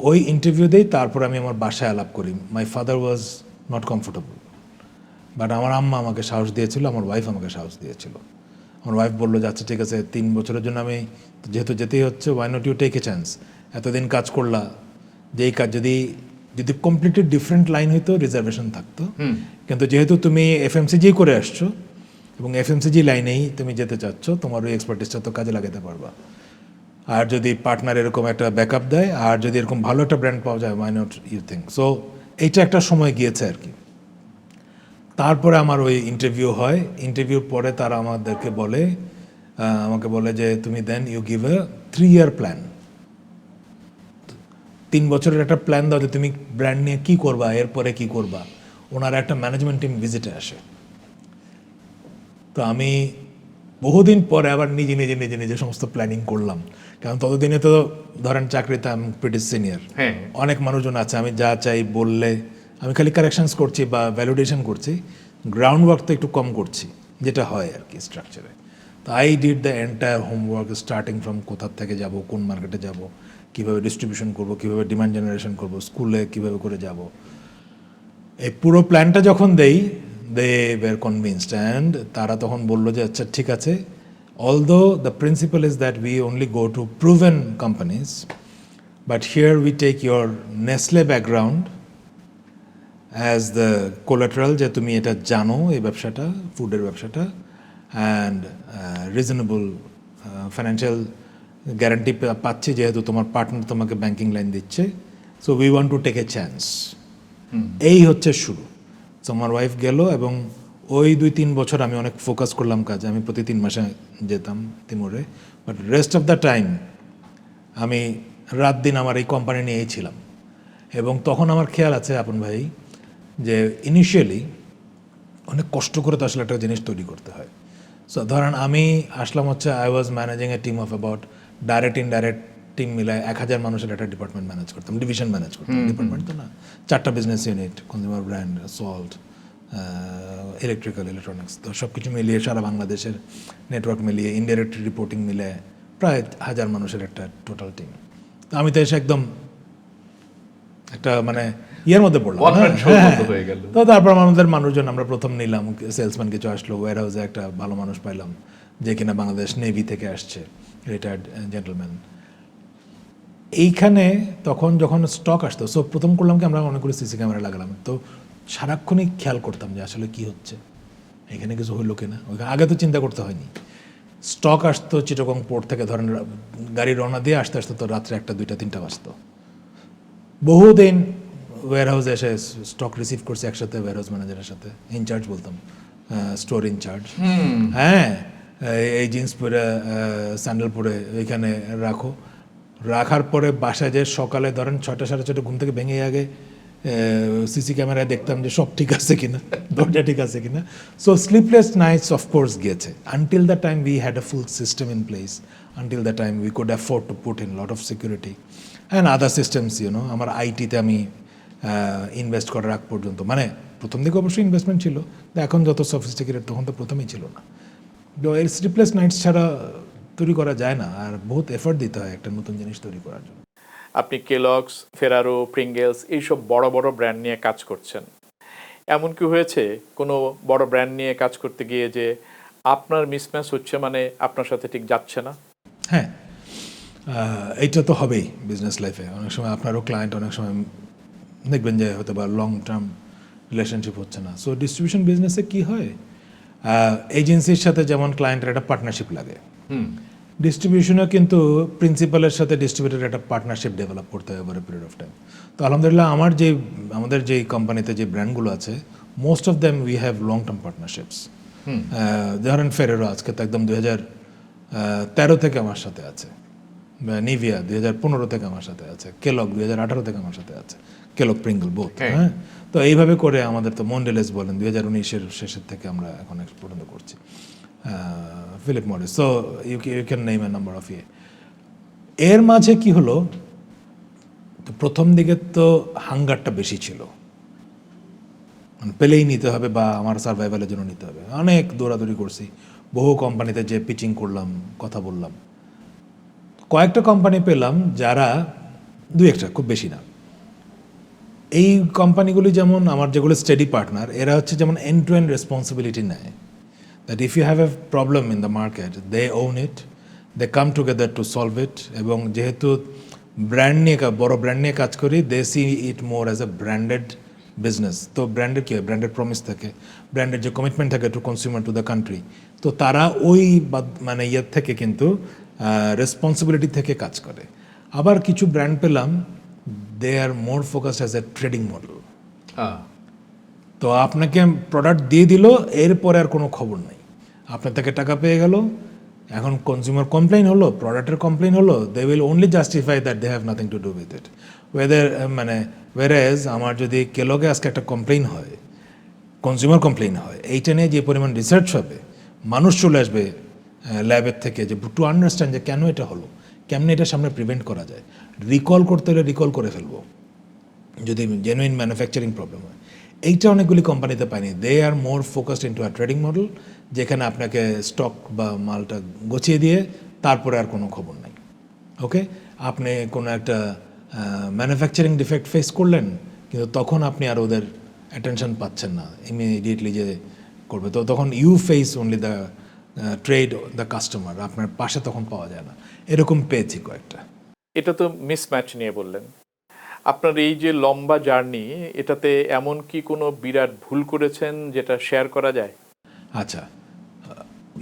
Speaker 1: ওই ইন্টারভিউ দিই, তারপর আমি আমার বাসায় আলাপ করি। My father was not comfortable, but আমার আম্মা আমাকে সাহস দিয়েছিল, আমার ওয়াইফ আমাকে সাহস দিয়েছিল। আমার ওয়াইফ বললো যে আচ্ছা ঠিক আছে, 3 বছরের জন্য আমি যেহেতু যেতেই হচ্ছে, why not you take a chance, এতদিন কাজ করলা, যে এই কাজ যদি যদি কমপ্লিটলি ডিফারেন্ট লাইন হইতো রিজার্ভেশন থাকতো, কিন্তু যেহেতু তুমি এফএমসিজি করে আসছো এবং এফএমসিজি লাইনেই তুমি যেতে চাচ্ছ, তোমার ওই এক্সপার্টিসটা তো কাজে লাগাতে পারবা। আর যদি পার্টনার এরকম একটা ব্যাকআপ দেয়, আর যদি এরকম ভালো একটা ব্র্যান্ড পাওয়া যায়, why not you think. So এইটা একটা সময় গিয়েছে আর কি। তারপরে আমার ওই ইন্টারভিউ হয়, ইন্টারভিউর পরে তারা আমাদেরকে বলে, আমাকে বলে যে তুমি then you give a 3-year plan, 3 বছরের একটা প্ল্যান দাও যে তুমি ব্র্যান্ড নিয়ে কী করবা, এরপরে কী করবা। ওনারা একটা ম্যানেজমেন্ট টিম ভিজিটে আসে। তো আমি বহুদিন পরে আবার নিজে নিজে নিজে নিজে সমস্ত প্ল্যানিং করলাম, কারণ ততদিনে তো ধরেন চাকরিতে আমি প্রিটি সিনিয়র, অনেক মানুষজন আছে, আমি যা চাই বললে আমি খালি কারেকশনস করছি বা ভ্যালিডেশন করছি, গ্রাউন্ড ওয়ার্ক তো একটু কম করছি, যেটা হয় আর কি স্ট্রাকচারে। তো I did the entire homework, starting from কোথা থেকে যাব, কোন মার্কেটে যাব, কীভাবে ডিস্ট্রিবিউশন করব, কীভাবে ডিমান্ড জেনারেশন করব, স্কুলে কীভাবে করে যাব। এই পুরো প্ল্যানটা যখন দেই, দে ওয়ার কনভিন্সড, অ্যান্ড তারা তখন বললো যে আচ্ছা ঠিক আছে, although the principal is that we only go to proven companies, but here we take your Nestle background as the collateral, যে তুমি এটা জানো এই ব্যবসাটা, ফুডের ব্যবসাটা, অ্যান্ড রিজনেবল ফাইন্যান্সিয়াল গ্যারান্টি পাচ্ছি যেহেতু তোমার পার্টনার তোমাকে ব্যাংকিং লাইন দিচ্ছে, so we want to take a chance. এই হচ্ছে শুরু। তো আমার ওয়াইফ গেল, এবং ওই 2-3 বছর আমি অনেক ফোকাস করলাম কাজে, আমি প্রতি 3 মাসে যেতাম তিমুরে, but rest of the time আমি রাত দিন আমার এই কোম্পানি নিয়েই ছিলাম। এবং তখন আমার খেয়াল আছে আপন ভাই, যে ইনিশিয়ালি অনেক কষ্ট করে তো আসলে একটা জিনিস তৈরি করতে হয়। সো ধরেন আমি আসলাম হচ্ছে, I was managing A team of about direct indirect team মিলায় 1000 মানুষের একটা ডিপার্টমেন্ট ম্যানেজ করতাম, ডিভিশন ম্যানেজ করতাম, ডিপার্টমেন্ট তো না, 4টা business unit, consumer brand, salt, electrical, electronics, তো সব কিছু মিলিয়ে সারা বাংলাদেশের নেটওয়ার্ক মিলিয়ে, ইনডাইরেক্ট রিপোর্টিং মিলে প্রায় 1000 মানুষের একটা টোটাল টিম। তো আমি তো এসে একদম একটা মানে ইয়ের মধ্যে পড়লাম, তো তারপর আমাদের মানুষজন আমরা প্রথম নিলাম, সেলসম্যান কিছু আসলো, ওয়্যার হাউসে একটা ভালো মানুষ পাইলাম যে কিনা বাংলাদেশ নেভি থেকে আসছে, রিটায়ার্ড জেন্টলম্যান। এইখানে তখন যখন স্টক আসতো, সো প্রথম করলাম কি আমরা অনেকগুলো সিসি ক্যামেরা লাগালাম, তো সারাক্ষণই খেয়াল করতাম যে আসলে কি হচ্ছে, এখানে কিছু হইলো কিনা। ওইখানে আগে তো চিন্তা করতে হয়নি। স্টক আসতো চিটাগং পোর্ট থেকে, ধরেন গাড়ি রওনা দিয়ে আস্তে আস্তে তো রাত্রে 1টা 2টা 3টা বাজতো। বহুদিন ওয়্যার হাউসে এসে স্টক রিসিভ করছি একসাথে ওয়্যার হাউস ম্যানেজারের সাথে, ইনচার্জ বলতাম, স্টোর ইনচার্জ। হ্যাঁ, এই জিন্স পরে স্যান্ডেল পরে এখানে রাখো, রাখার পরে বাসায় যে সকালে ধরেন 6টা 6:30 ঘুম থেকে ভেঙে আগে সিসি ক্যামেরায় দেখতাম যে সব ঠিক আছে কিনা, দরজা ঠিক আছে কিনা। সো স্লিপলেস নাইটস অফকোর্স গিয়েছে, until the time we had a full system in place, until the time we could afford to put in lot of security and other systems. আমার আইটিতে আমি ইনভেস্ট করার আগ পর্যন্ত, মানে প্রথম দিকে অবশ্যই ইনভেস্টমেন্ট ছিল, এখন যত সফিস্টিকেটেড তখন তো প্রথমেই ছিল না। তো এর স্লিপলেস নাইটস ছাড়া তৈরি করা যায় না, আর বহুত এফোর্ট দিতে হয় একটা নতুন জিনিস তৈরি করার জন্য।
Speaker 2: আপনি কেলগস, ফেরারো, প্রিঙ্গেলস এইসব বড় বড় ব্র্যান্ড নিয়ে কাজ করছেন। এমন কি হয়েছে কোনো বড় ব্র্যান্ড নিয়ে কাজ করতে গিয়ে যে আপনার মিসম্যাচ হচ্ছে, মানে আপনার সাথে ঠিক যাচ্ছে না?
Speaker 1: হ্যাঁ, এইটা তো হবেই বিজনেস লাইফে। অনেক সময় আপনারও ক্লায়েন্ট, অনেক সময় দেখবেন যে হয়তো বা লং টার্ম রিলেশনশিপ হচ্ছে না। সো ডিস্ট্রিবিউশন বিজনেসে কি হয়, এজেন্সির সাথে যেমন ক্লায়েন্টের একটা পার্টনারশিপ লাগে, ডিস্ট্রিবিউশনে কিন্তু প্রিন্সিপালের সাথে ডিস্ট্রিবিউটরের একটা পার্টনারশিপ ডেভেলপ করতে হয় over a period of time. তো আলহামদুলিল্লাহ আমাদের যে কোম্পানিতে যে ব্র্যান্ডগুলো আছে, most of them we have long term partnerships. ধরেন ফেরেরো আজকে তো একদম 2013 থেকে আমার সাথে আছে, নিভিয়া 2015 থেকে আমার সাথে আছে, কেলগ 2018 থেকে আমার সাথে আছে, কেলগ প্রিঙ্গল বোথ। হ্যাঁ, তো এইভাবে করে আমাদের তো মন্ডেলেস বলেন 2019-এর শেষের থেকে আমরা এখন পর্যন্ত করছি, Philip Morris. So you can name a number of এর মাঝে কি হলো, তো প্রথম দিকে তো হাঙ্গারটা বেশি ছিল, মানে পেলেই নিতে হবে বা আমার সার্ভাইভালের জন্য নিতে হবে, অনেক দৌড়াদৌড়ি করছি, বহু কোম্পানিতে যে পিচিং করলাম, কথা বললাম। কয়েকটা কোম্পানি পেলাম যারা, 2-1টা, খুব বেশি না। এই কোম্পানিগুলি যেমন আমার যেগুলো স্টেডি পার্টনার, এরা হচ্ছে যেমন এন্ড টু এন্ড রেসপন্সিবিলিটি নেয়, that if you have a problem in the market they own it, they come together to solve it. এবং যেহেতু ব্র্যান্ড নিয়ে, বড় ব্র্যান্ড নিয়ে কাজ করি, they see it more as a branded business. তো ব্র্যান্ডের কী হয়, ব্র্যান্ডের প্রমিস থাকে, ব্র্যান্ডের যে কমিটমেন্ট থাকে two consumer, to the country, তো তারা ওই মানে ইয়ের থেকে কিন্তু রেসপন্সিবিলিটি থেকে কাজ করে। আবার কিছু ব্র্যান্ড পেলাম, they are more focused as a trading model. তো আপনাকে প্রোডাক্ট দিয়ে দিল, এরপরে আর কোনো খবর নেই, আপনার থেকে টাকা পেয়ে গেল, এখন কনজিউমার কমপ্লেইন হলো, প্রোডাক্টের কমপ্লেইন হলো, they will only justify that they have nothing to do with it. Whereas আমার যদি কেলগে আজকে একটা কমপ্লেইন হয়, কনজিউমার কমপ্লেইন হয়, এইটা নিয়ে যে পরিমাণ রিসার্চ হবে, মানুষ চলে আসবে ল্যাবের থেকে যে টু আন্ডারস্ট্যান্ড যে কেন এটা হলো, কেমনে এটা সামনে প্রিভেন্ট করা যায়, রিকল করতে হলে রিকল করে ফেলবো যদি জেনুইন ম্যানুফ্যাকচারিং প্রবলেম হয়। এইটা অনেকগুলি কোম্পানিতে পাইনি। They are more focused into a trading model, যেখানে আপনাকে স্টক বা মালটা গুছিয়ে দিয়ে তারপরে আর কোনো খবর নাই। ওকে, আপনি কোনো একটা ম্যানুফ্যাকচারিং ডিফেক্ট ফেস করলেন, কিন্তু তখন আপনি আর ওদের অ্যাটেনশন পাচ্ছেন না ইমিডিয়েটলি যে করবে, তো তখন you face only the trade, the customer, আপনার পাশে তখন পাওয়া যায় না। এরকম পেয়েছি কয়েকটা।
Speaker 2: এটা তো মিসম্যাচ নিয়ে বললেন। আপনার এই যে লম্বা জার্নি, এটাতে এমন কি কোনো বিরাট ভুল করেছেন যেটা শেয়ার করা যায়?
Speaker 1: আচ্ছা,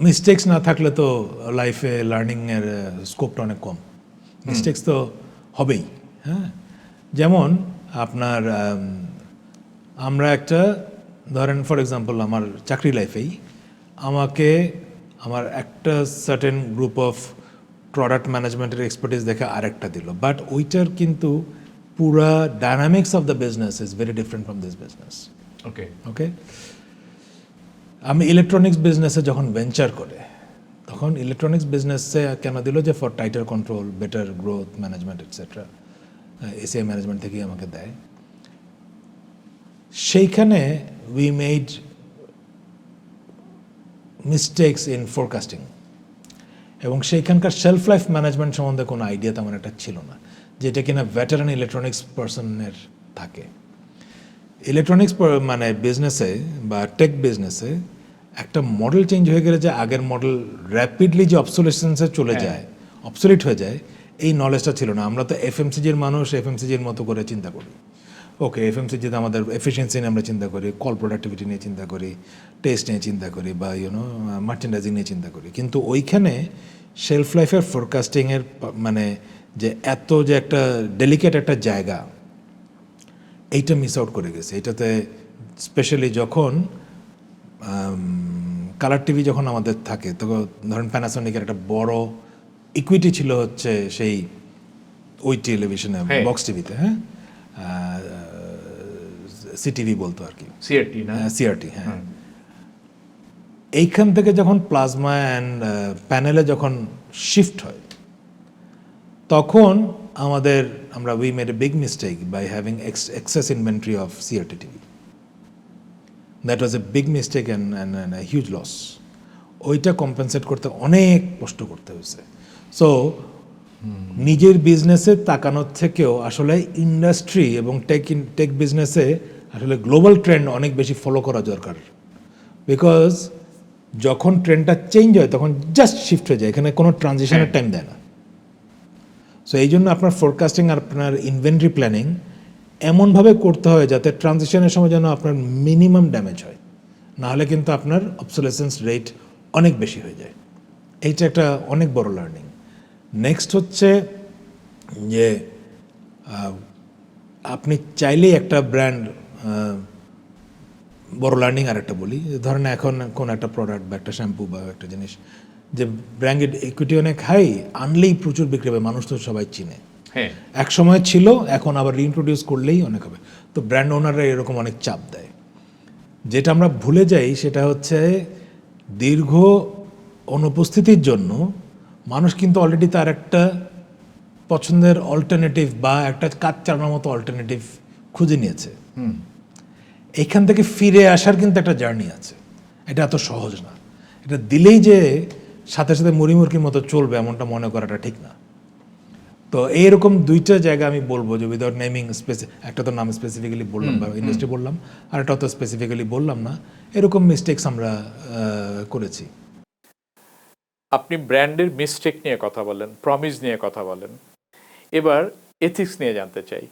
Speaker 1: মিস্টেক্স না থাকলে তো লাইফে লার্নিংয়ের স্কোপটা অনেক কম। মিস্টেক্স তো হবেই। হ্যাঁ, যেমন আপনার আমরা একটা, ধরেন ফর এক্সাম্পল আমার চাকরি লাইফেই আমাকে আমার একটা সার্টেন গ্রুপ অফ প্রোডাক্ট ম্যানেজমেন্টের এক্সপার্টিস দেখে আরেকটা দিল, বাট ওইটার কিন্তু পুরা dynamics of the business is very different from this business.
Speaker 3: Okay
Speaker 1: okay, আমি ইলেকট্রনিক্স বিজনেসে যখন ভেঞ্চার করে, তখন ইলেকট্রনিক্স বিজনেসে কেন দিল যে for titre control, better growth management etcetera, ACI management থেকেই আমাকে দেয়। সেইখানে we made mistakes in forecasting, এবং সেইখানকার শেলফ লাইফ ম্যানেজমেন্ট সম্বন্ধে কোনো আইডিয়া তেমন একটা ছিল না, যেটা কিনা ভেটারান ইলেকট্রনিক্স পার্সনের থাকে। ইলেকট্রনিক্স মানে বিজনেসে বা টেক বিজনেসে একটা মডেল চেঞ্জ হয়ে গেলে যে আগের মডেল র্যাপিডলি যে অবসোলেসেন্সে চলে যায়, অবসোলিট হয়ে যায়, এই নলেজটা ছিল না। আমরা তো এফএমসিজির মানুষ, এফএমসিজির মতো করে চিন্তা করি। ওকে, এফএমসিজিতে আমাদের এফিসিয়েন্সি নিয়ে আমরা চিন্তা করি, কল প্রোডাক্টিভিটি নিয়ে চিন্তা করি, টেস্ট নিয়ে চিন্তা করি, বা মার্চেন্ডাইজিং নিয়ে চিন্তা করি। কিন্তু ওইখানে শেলফ লাইফের ফোরকাস্টিংয়ের মানে যে এত যে একটা ডেলিকেট একটা জায়গা, এইটা মিস আউট করে গেছে। এটাতে স্পেশালি যখন কালার টিভি যখন আমাদের থাকে, তখন ধরেন প্যানাসোনিকের একটা বড় ইকুইটি ছিল হচ্ছে সেই ওই টেলিভিশনে,
Speaker 3: হ্যাঁ।
Speaker 1: বক্স টিভিতে, হ্যাঁ, সিটিভি বলতো আর কি,
Speaker 3: সিআরটি না?
Speaker 1: সিআরটি, হ্যাঁ। এইখান থেকে যখন প্লাজমা অ্যান্ড প্যানেলে যখন শিফট হয়, তখন আমরা we made a big mistake by having excess inventory of CRT TV. That was a big mistake and huge loss. ওইটা কম্পেনসেট করতে অনেক কষ্ট করতে হয়েছে। সো নিজের বিজনেসে তাকানোর থেকেও আসলে ইন্ডাস্ট্রি এবং টেক বিজনেসে আসলে গ্লোবাল ট্রেন্ড অনেক বেশি ফলো করা দরকার। বিকজ যখন ট্রেন্ডটা চেঞ্জ হয় তখন জাস্ট শিফট হয়ে যায়, এখানে কোনো ট্রানজিশনের টাইম দেয় না। সো এই জন্য আপনার ফোরকাস্টিং আর আপনার ইনভেন্টরি প্ল্যানিং এমনভাবে করতে হয় যাতে ট্রানজিশনের সময় যেন আপনার মিনিমাম ড্যামেজ হয়, নাহলে কিন্তু আপনার অবসোলেসেন্স রেট অনেক বেশি হয়ে যায়। এইটা একটা অনেক বড় লার্নিং। নেক্সট হচ্ছে যে আপনি চাইলেই একটা ব্র্যান্ড, বড় লার্নিং আর একটা বলি, ধরেন এখন কোন একটা প্রোডাক্ট বা একটা শ্যাম্পু বা একটা জিনিস যে ব্র্যান্ডেড ইকুইটি অনেক হাই, আনলেই প্রচুর বিক্রি হবে, মানুষ তো সবাই চিনে।
Speaker 3: হ্যাঁ,
Speaker 1: এক সময় ছিল, এখন আবার রিইন্ট্রোডিউস করলেই অনেক হবে। তো ব্র্যান্ড ওনাররা এরকম অনেক চাপ দেয়। যেটা আমরা ভুলে যাই সেটা হচ্ছে দীর্ঘ অনুপস্থিতির জন্য মানুষ কিন্তু অলরেডি তার একটা পছন্দের অল্টারনেটিভ বা একটা কাজ চালানোর মতো অল্টারনেটিভ খুঁজে নিয়েছে। এইখান থেকে ফিরে আসার কিন্তু একটা জার্নি আছে, এটা এত সহজ না। এটা দিলেই যে সাথে সাথে মুড়িমুড়কির মতো চলবে এমনটা মনে করাটা ঠিক না। তো এইরকম দুইটা জায়গা আমি বলবো যে উইদাউট নেমিং, একটা তো নাম স্পেসিফিক্যালি বললাম বা ইন্ডাস্ট্রি বললাম, আর একটা তো স্পেসিফিক্যালি বললাম না, এরকম মিস্টেকস আমরা করেছি।
Speaker 2: আপনি ব্র্যান্ডের মিস্টেক নিয়ে কথা বলেন, প্রমিস নিয়ে কথা বলেন, এবার এথিক্স নিয়ে জানতে চাই।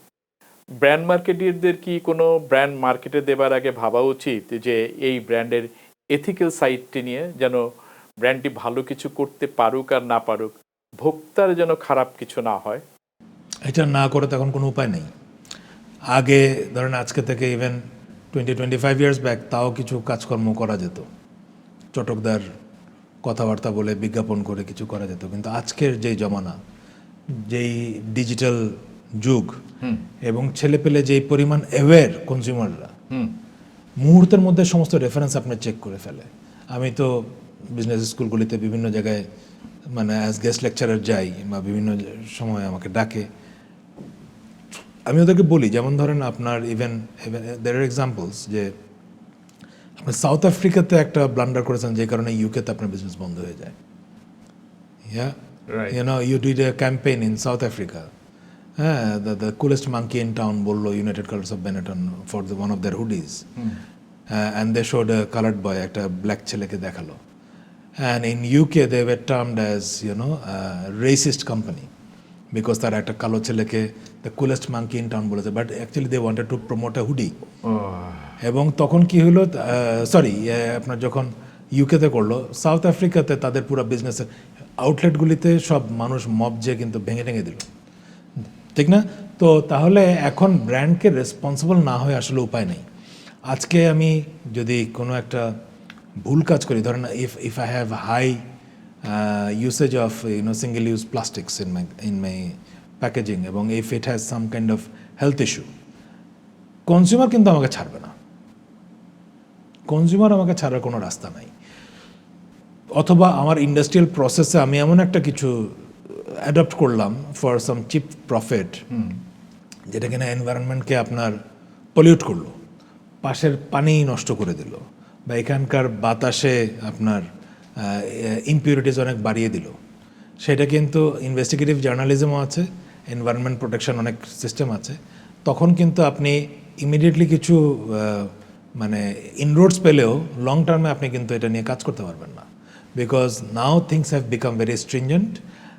Speaker 2: ব্র্যান্ড মার্কেটারদের কি কোনো ব্র্যান্ড মার্কেটে দেবার আগে ভাবা উচিত যে এই ব্র্যান্ডের এথিক্যাল সাইডটি নিয়ে, যেন ব্র্যান্ডটি ভালো কিছু করতে পারুক আর না পারুক, ভোক্তার যেন খারাপ কিছু না হয়?
Speaker 1: এটা না করে তখন কোনো উপায় নেই। আগে ধরেন আজকে থেকে ইভেন 20-25 ইয়ার্স ব্যাক তাও কিছু কাজকর্ম করা যেত, চটকদার কথাবার্তা বলে বিজ্ঞাপন করে কিছু করা যেত। কিন্তু আজকের যেই জমানা, যেই ডিজিটাল যুগ, এবং ছেলেপেলে যেই পরিমাণ অ্যাওয়্যার কনজিউমাররা, মুহূর্তের মধ্যে সমস্ত রেফারেন্স আপনি চেক করে ফেলে। আমি তো বিজনেস স্কুলগুলিতে বিভিন্ন জায়গায় মানে অ্যাজ গেস্ট লেকচারার যাই, বা বিভিন্ন সময় আমাকে ডাকে, আমি ওদেরকে বলি, যেমন ধরেন আপনার ইভেন দের আর এক্সাম্পলস যে আপনি সাউথ আফ্রিকাতে একটা ব্লান্ডার করেছেন যে কারণে ইউকেতে আপনার বিজনেস বন্ধ হয়ে যায়। Yeah,
Speaker 3: Right.
Speaker 1: you did a campaign in South Africa. The coolest monkey in town বললো United Colors of Benetton for one of their hoodies. And they showed a colored boy, একটা black ছেলেকে দেখালো. And in UK they were termed as racist company because তারা একটা কালো ছেলেকে the coolest monkey in town বলেছে, but actually they wanted to promote a hoodie. এবং তখন কি হলো, আপনার যখন ইউকেতে করলো, সাউথ আফ্রিকাতে তাদের পুরো বিজনেসের আউটলেটগুলিতে সব মানুষ মব যে কিন্তু ভেঙে টেঙে দিল, ঠিক না? তো তাহলে এখন ব্র্যান্ডকে রেসপন্সিবল না হয়ে আসলে উপায় নেই। আজকে আমি যদি কোনো একটা ভুল কাজ করি, ধরেন if I have high usage of single use plastics in my packaging, এবং if it has some kind of health issue, consumer কিন্তু আমাকে ছাড়বে না। কনজিউমার আমাকে ছাড়ার কোনো রাস্তা নাই। অথবা আমার ইন্ডাস্ট্রিয়াল প্রসেসে আমি এমন একটা কিছু অ্যাডপ্ট করলাম ফর সাম চিপ প্রফিট, যেটা কিনা এনভায়রনমেন্টকে আপনার পলিউট করলো, পাশের পানি নষ্ট করে দিল, বা এখানকার বাতাসে আপনার ইমপিউরিটিস অনেক বাড়িয়ে দিল। সেটা কিন্তু ইনভেস্টিগেটিভ জার্নালিজমও আছে, এনভায়রনমেন্ট প্রোটেকশন অনেক সিস্টেম আছে। তখন কিন্তু আপনি ইমিডিয়েটলি কিছু মানে ইনরোডস পেলেও লং টার্মে আপনি কিন্তু এটা নিয়ে কাজ করতে পারবেন না, because now things have become very stringent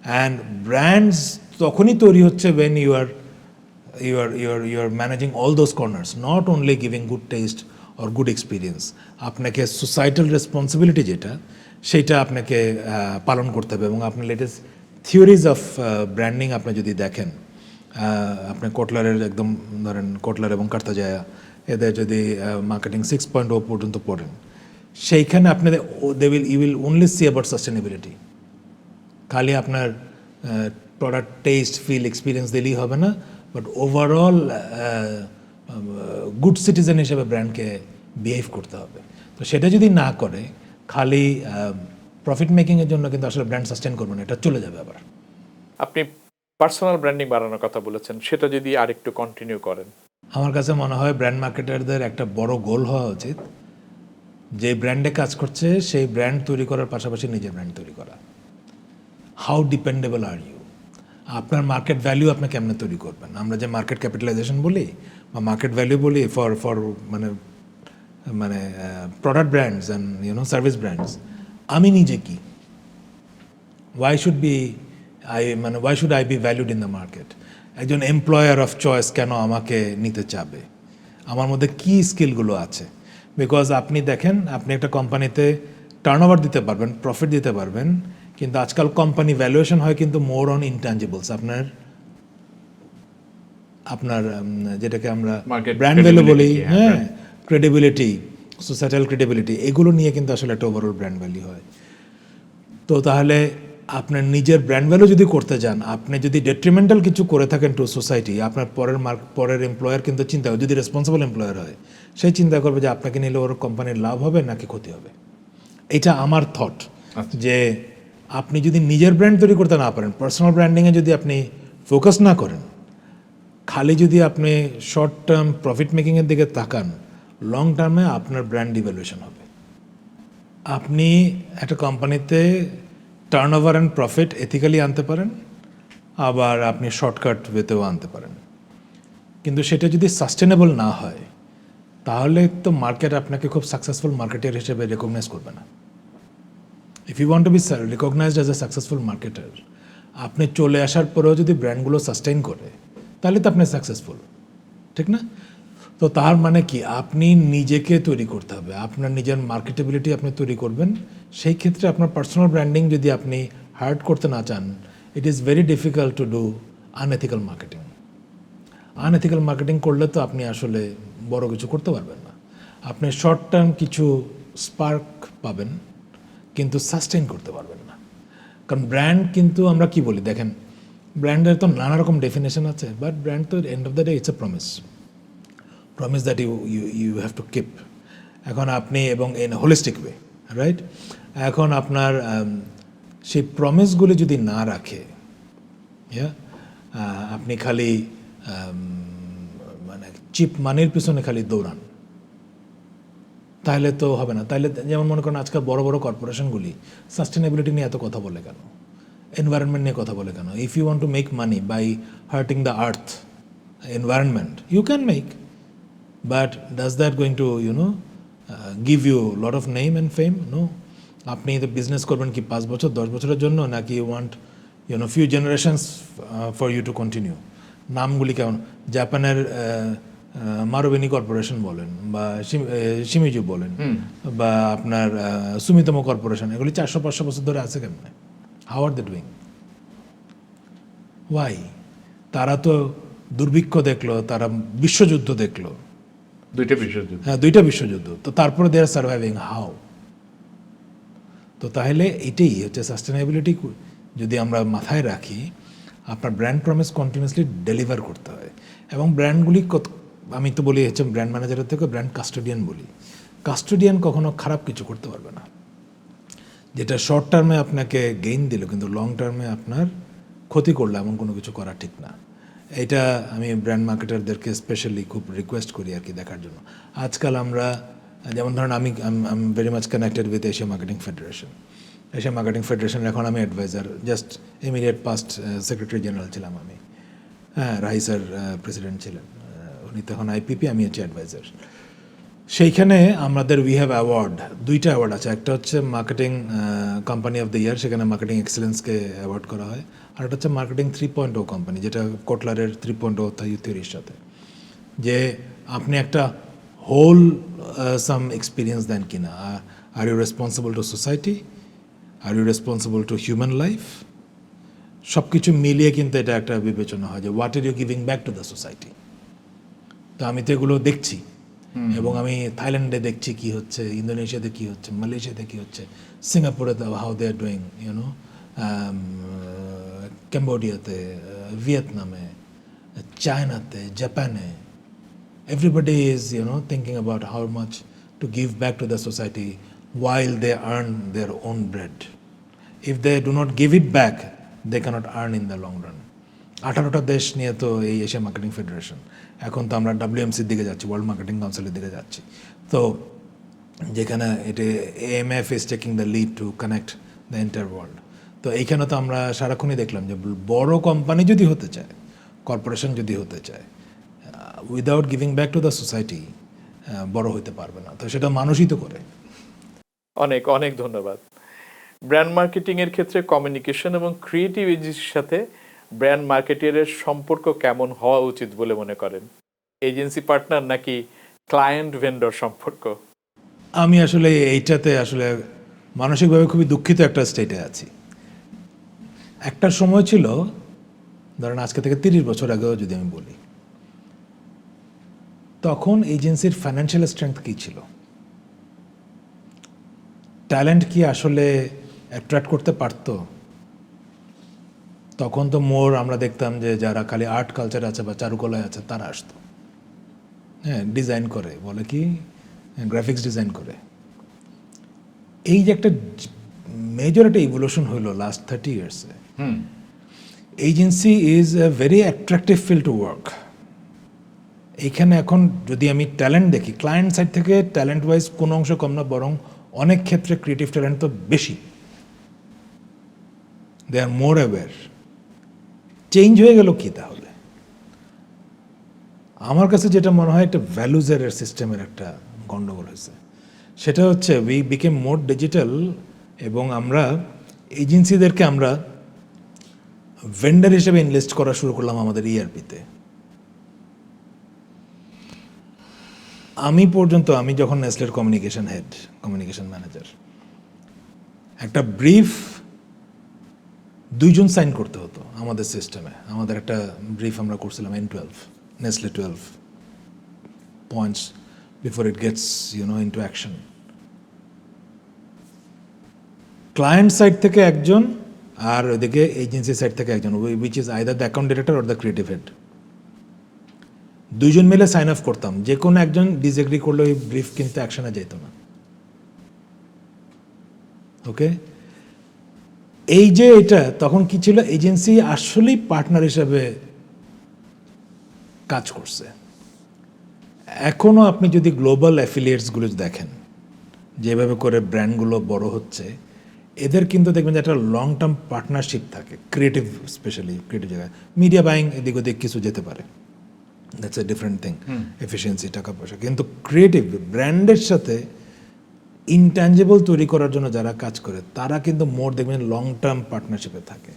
Speaker 1: and brands তখনই তৈরি হচ্ছে when you are managing all those corners, not only giving good taste or good experience. আপনাকে সোসাইটাল রেসপন্সিবিলিটি যেটা সেটা আপনাকে পালন করতে হবে। এবং আপনি লেটেস্ট থিওরিজ অফ ব্র্যান্ডিং আপনি যদি দেখেন, আপনি কোটলারের একদম ধরেন কোটলার এবং কার্তাজায়া এদের যদি মার্কেটিং 6.0 পর্যন্ত পড়েন, সেইখানে আপনাদের you will only see about sustainability. খালি আপনার প্রোডাক্ট টেস্ট ফিল এক্সপিরিয়েন্স দিলেই হবে না, বাট ওভারঅল গুড সিটিজেন হিসেবে ব্র্যান্ডকে বিহেভ করতে হবে। তো সেটা যদি না করে খালি প্রফিট মেকিংয়ের জন্য কিন্তু আসলে ব্র্যান্ড সাস্টেন করবে না, এটা চলে যাবে আবার।
Speaker 2: আপনি পার্সোনাল ব্র্যান্ডিং বাড়ানোর কথা বলেছেন, সেটা যদি আরেকটু কন্টিনিউ করেন।
Speaker 1: আমার কাছে মনে হয় ব্র্যান্ড মার্কেটারদের একটা বড় গোল হওয়া উচিত, যে ব্র্যান্ডে কাজ করছে সেই ব্র্যান্ড তৈরি করার পাশাপাশি নিজের ব্র্যান্ড তৈরি করা। How dependable are you? আপনার মার্কেট ভ্যালু আপনি কেমনে তৈরি করবেন? আমরা যে মার্কেট ক্যাপিটালাইজেশন বলি বা মার্কেট ভ্যালু বলি ফর মানে product brands and service brands, আমি নিজে কি, why should I be valued in the market? একজন এমপ্লয়ার অফ চয়েস কেন আমাকে নিতে চাবে? আমার মধ্যে কি স্কিলগুলো আছে? বিকজ আপনি দেখেন, আপনি একটা কোম্পানিতে টার্নওভার দিতে পারবেন, প্রফিট দিতে পারবেন, কিন্তু আজকাল কোম্পানি ভ্যালুয়েশন হয় কিন্তু মোর অন ইনট্যাঞ্জিবলস। আপনার যেটাকে আমরা
Speaker 3: Market
Speaker 1: ব্র্যান্ড ভ্যালু বলি,
Speaker 3: credibility,
Speaker 1: হ্যাঁ, ক্রেডিবিলিটি, সোসাইটাল ক্রেডিবিলিটি, এগুলো নিয়ে কিন্তু আসলে একটা ওভারঅল ব্র্যান্ড ভ্যালু হয়। তো তাহলে আপনার নিজের ব্র্যান্ড ভ্যালু যদি করতে যান, আপনি যদি ডেট্রিমেন্টাল কিছু করে থাকেন টু সোসাইটি, আপনার পরের এমপ্লয়ার কিন্তু চিন্তা হবে, যদি রেসপন্সিবল এমপ্লয়ার হয় সেই চিন্তা করবে যে আপনাকে নিলে ওর কোম্পানির লাভ হবে নাকি ক্ষতি হবে। এটা আমার থট, যে আপনি যদি নিজের ব্র্যান্ড তৈরি করতে না পারেন, পার্সোনাল ব্র্যান্ডিংয়ে যদি আপনি ফোকাস না করেন, খালি যদি আপনি শর্ট টার্ম প্রফিট মেকিংয়ের দিকে তাকান, লং টার্মে আপনার ব্র্যান্ড ডিভ্যালুয়েশন হবে। আপনি একটা কোম্পানিতে টার্নওভার অ্যান্ড প্রফিট এথিক্যালি আনতে পারেন, আবার আপনি শর্টকাট ওয়েতেও আনতে পারেন, কিন্তু সেটা যদি সাস্টেনেবল না হয় তাহলে তো মার্কেট আপনাকে খুব সাকসেসফুল মার্কেটার হিসেবে রেকগনাইজ করবে না। If you want to be recognised as a successful marketer, আপনি চলে আসার পরেও যদি ব্র্যান্ডগুলো সাস্টেইন করে তাহলে তো আপনি সাকসেসফুল, ঠিক না? তো তার মানে কি, আপনি নিজেকে তৈরি করতে হবে, আপনার নিজের মার্কেটেবিলিটি আপনি তৈরি করবেন। সেই ক্ষেত্রে আপনার পার্সোনাল ব্র্যান্ডিং যদি আপনি হার্ড করতে না চান, it is very difficult to do unethical marketing. Unethical marketing করলে তো আপনি আসলে বড় কিছু করতে পারবেন না। আপনি শর্ট টার্ম কিছু স্পার্ক পাবেন, কিন্তু সাস্টেইন করতে পারবেন না। কারণ ব্র্যান্ড কিন্তু আমরা কি বলি দেখেন, ব্র্যান্ডের তো নানা রকম ডেফিনেশন আছে, বাট ব্র্যান্ড তো end of the day it's a promise that you have to keep. এখন আপনি এবং ইন হোলিস্টিক ওয়ে, রাইট? এখন আপনার সেই প্রমিসগুলি যদি না রাখে, আপনি খালি মানে চিপ মানির পিছনে খালি দৌড়ান, তাহলে তো হবে না। তাহলে যেমন মনে করেন আজকাল বড় বড় কর্পোরেশনগুলি সাস্টেনেবিলিটি নিয়ে এত কথা বলে কেন, এনভায়রনমেন্ট নিয়ে কথা বলে কেন? If you want to make money by hurting the earth environment, you can make, but does that going to give you lot of name and fame? No. আপনি তো বিজনেস করবেন কি 5 বছর 10 বছরের জন্য, নাকি you want few generations for you to continue? নামগুলি কেমন, জাপানের মারুবেনি কর্পোরেশন বলেন, বা শিমিজু বলেন, বা আপনার সুমিতম কর্পোরেশন, এগুলি 400-500 বছর ধরে আছে কেমনে? How are they doing? Why? তারা তো দুর্ভিক্ষ দেখলো, তারা বিশ্বযুদ্ধ দেখলো,
Speaker 3: 2টা বিশ্বযুদ্ধ।
Speaker 1: হ্যাঁ 2টা বিশ্বযুদ্ধ, তো তারপরে দে আর সার্ভাইভিং হাউ? তো তাহলে এটাই হচ্ছে সাস্টেনেবিলিটি। যদি আমরা মাথায় রাখি, আপনার ব্র্যান্ড প্রমিস কন্টিনিউসলি ডেলিভার করতে হয়। এবং ব্র্যান্ডগুলি, আমি তো বলি হচ্ছে ব্র্যান্ড ম্যানেজারের থেকে ব্র্যান্ড কাস্টোডিয়ান বলি। কাস্টোডিয়ান কখনো খারাপ কিছু করতে পারবে না, যেটা শর্ট টার্মে আপনাকে গেইন দিল কিন্তু লং টার্মে আপনার ক্ষতি করলো, এমন কোনো কিছু করা ঠিক না। এটা আমি ব্র্যান্ড মার্কেটারদেরকে স্পেশালি খুব রিকোয়েস্ট করি আর কি দেখার জন্য। আজকাল আমরা যেমন ধরেন আমি very much connected with Asia marketing federation. Asia marketing federation এখন আমি adviser, just immediate past secretary general ছিলাম আমি। হ্যাঁ, রাহি স্যার প্রেসিডেন্ট ছিলেন, উনি তখন আইপিপি, আমি হচ্ছে অ্যাডভাইজার। সেইখানে আমাদের উই হ্যাভ অ্যাওয়ার্ড, দুইটা অ্যাওয়ার্ড আছে। একটা হচ্ছে marketing company of the year, সেখানে মার্কেটিং এক্সেলেন্সকে অ্যাওয়ার্ড করা হয়। আর একটা হচ্ছে মার্কেটিং 3.0 কোম্পানি, যেটা কোটলারের 3.0 থিওরির সাথে, যে আপনি একটা হোল সাম এক্সপিরিয়েন্স দেন কিনা। Are you responsible to society, are you responsible to human life, সব কিছু মিলিয়ে কিন্তু এটা একটা বিবেচনা হয় যে what are you giving back to the society. তো আমি তো এগুলো দেখছি, এবং আমি থাইল্যান্ডে দেখছি কি হচ্ছে, ইন্দোনেশিয়াতে কি হচ্ছে, মালয়েশিয়াতে কি হচ্ছে, সিঙ্গাপুরে how they are doing, you know, ক্যাম্বোডিয়াতে, ভিয়েতনামে, চায়নাতে, জাপানে। Everybody is, thinking about how much to give back to the society while they earn their own bread. If they do not give it back, they cannot earn in the long run. 18টা দেশ নিয়ে তো এই Asia marketing federation, এখন তো আমরা WMCর দিকে যাচ্ছি, world marketing কাউন্সিলের দিকে যাচ্ছি। তো যেখানে এটা AMF is taking the lead to connect the entire world. তো এইখানে তো আমরা সারাক্ষণই দেখলাম যে বড় কোম্পানি যদি হতে চায়, কর্পোরেশন যদি হতে চায়, without giving back to the society বড় হতে পারবে না। তো সেটা মানুষই তো করে।
Speaker 2: অনেক অনেক ধন্যবাদ। ব্র্যান্ড মার্কেটিং এর ক্ষেত্রে কমিউনিকেশন এবং ক্রিয়েটিভ এজেন্সির সাথে ব্র্যান্ড মার্কেটিংয়ের সম্পর্ক কেমন হওয়া উচিত বলে মনে করেন? এজেন্সি পার্টনার নাকি ক্লায়েন্ট ভেন্ডর সম্পর্ক?
Speaker 1: আমি আসলে এইটাতে আসলে মানসিকভাবে খুবই দুঃখিত একটা স্টেটে আছি। একটা সময় ছিল, ধরেন আজকে থেকে 30 বছর আগেও যদি আমি বলি, তখন এজেন্সির ফাইন্যান্সিয়াল স্ট্রেংথ কী ছিল, ট্যালেন্ট কি আসলে অ্যাট্রাক্ট করতে পারতো? তখন তো আমরা দেখতাম যে যারা খালি আর্ট কালচার আছে বা চারুকলায় আছে তারা আসতো, হ্যাঁ, ডিজাইন করে, বলে কি গ্রাফিক্স ডিজাইন করে। এই যে একটা মেজর একটা ইভলিউশন হইলো লাস্ট 30 ইয়ার্সে, agency is a very attractive field to work. এইখানে এখন যদি আমি ট্যালেন্ট দেখি, ক্লায়েন্ট সাইড থেকে ট্যালেন্ট ওয়াইজ কোনো অংশ কম না, বরং অনেক ক্ষেত্রে ক্রিয়েটিভ ট্যালেন্ট তো বেশি। দে আর মোর অ্যাওয়্যার। চেঞ্জ হয়ে গেল কি তাহলে? আমার কাছে যেটা মনে হয় একটা ভ্যালুজের সিস্টেমের একটা গন্ডগোল হয়েছে। সেটা হচ্ছে উই বিকেম মোর ডিজিটাল, এবং আমরা এজেন্সিদেরকে আমরা ভেন্ডার হিসেবে ইনভেস্ট করা শুরু করলাম আমাদের ERP-তে। আমি যখন নেসলের কমিউনিকেশন হেড, কমিউনিকেশন ম্যানেজার, একটা ব্রিফ 2 জন সাইন করতে হতো আমাদের সিস্টেমে। আমাদের একটা ব্রিফ আমরা করছিলাম N12, Nestle 12 points before it Gates into action. Client side থেকে একজন, আর ওইদিকে এজেন্সি সাইড থেকে একজন, which is either the account director or the creative head. 2 জন মিলে সাইন অফ করতাম। যে কোনো একজন ডিসএগ্রি করলে ওই ব্রিফ কিন্তু অ্যাকশনে যেত না। ওকে, এই যে এটা তখন কি ছিল, এজেন্সি আসলেই পার্টনার হিসাবে কাজ করছে। এখনও আপনি যদি গ্লোবাল অ্যাফিলিয়েটসগুলো দেখেন, যেভাবে করে ব্র্যান্ডগুলো বড় হচ্ছে, এদের কিন্তু দেখবেন যে একটা লং টার্ম পার্টনারশিপ থাকে, ক্রিয়েটিভ, স্পেশালি ক্রিয়েটিভ জায়গায়। মিডিয়া বাইং এদিক ওদিক কিছু যেতে পারে, that's a different thing, efficiency, টাকা পয়সা। কিন্তু ক্রিয়েটিভ ব্র্যান্ডের সাথে ইনট্যাঞ্জেবল তৈরি করার জন্য যারা কাজ করে, তারা কিন্তু মোর দেখবেন লং টার্ম পার্টনারশিপে থাকে।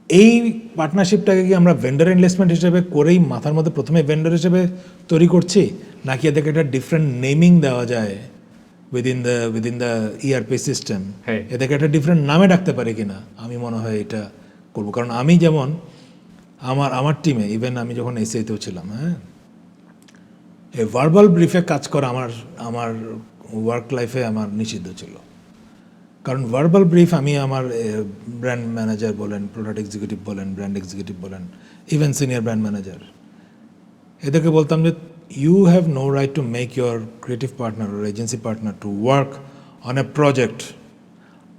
Speaker 1: এই পার্টনারশিপটাকে কি আমরা ভেন্ডার ইনভেস্টমেন্ট হিসেবে করেই মাথার মধ্যে প্রথমে ভেন্ডার হিসেবে তৈরি করছি, নাকি এদেরকে একটা ডিফারেন্ট নেমিং দেওয়া যায় উইদিন দ্য ERP সিস্টেম, এদেরকে একটা ডিফারেন্ট নামে ডাকতে পারি কিনা? আমি মনে হয় এটা করবো। কারণ আমি যেমন আমার টিমে, ইভেন আমি যখন SAতেও ছিলাম, হ্যাঁ, এই ভার্বাল ব্রিফে কাজ করা আমার ওয়ার্ক লাইফে আমার নিষিদ্ধ ছিল। কারণ ভার্বাল ব্রিফ আমি আমার ব্র্যান্ড ম্যানেজার বলেন, প্রোডাক্ট এক্সিকিউটিভ বলেন, ব্র্যান্ড এক্সিকিউটিভ বলেন, ইভেন সিনিয়র ব্র্যান্ড ম্যানেজার, এদেরকে বলতাম যে you have no right to make your creative partner or agency partner to work on a project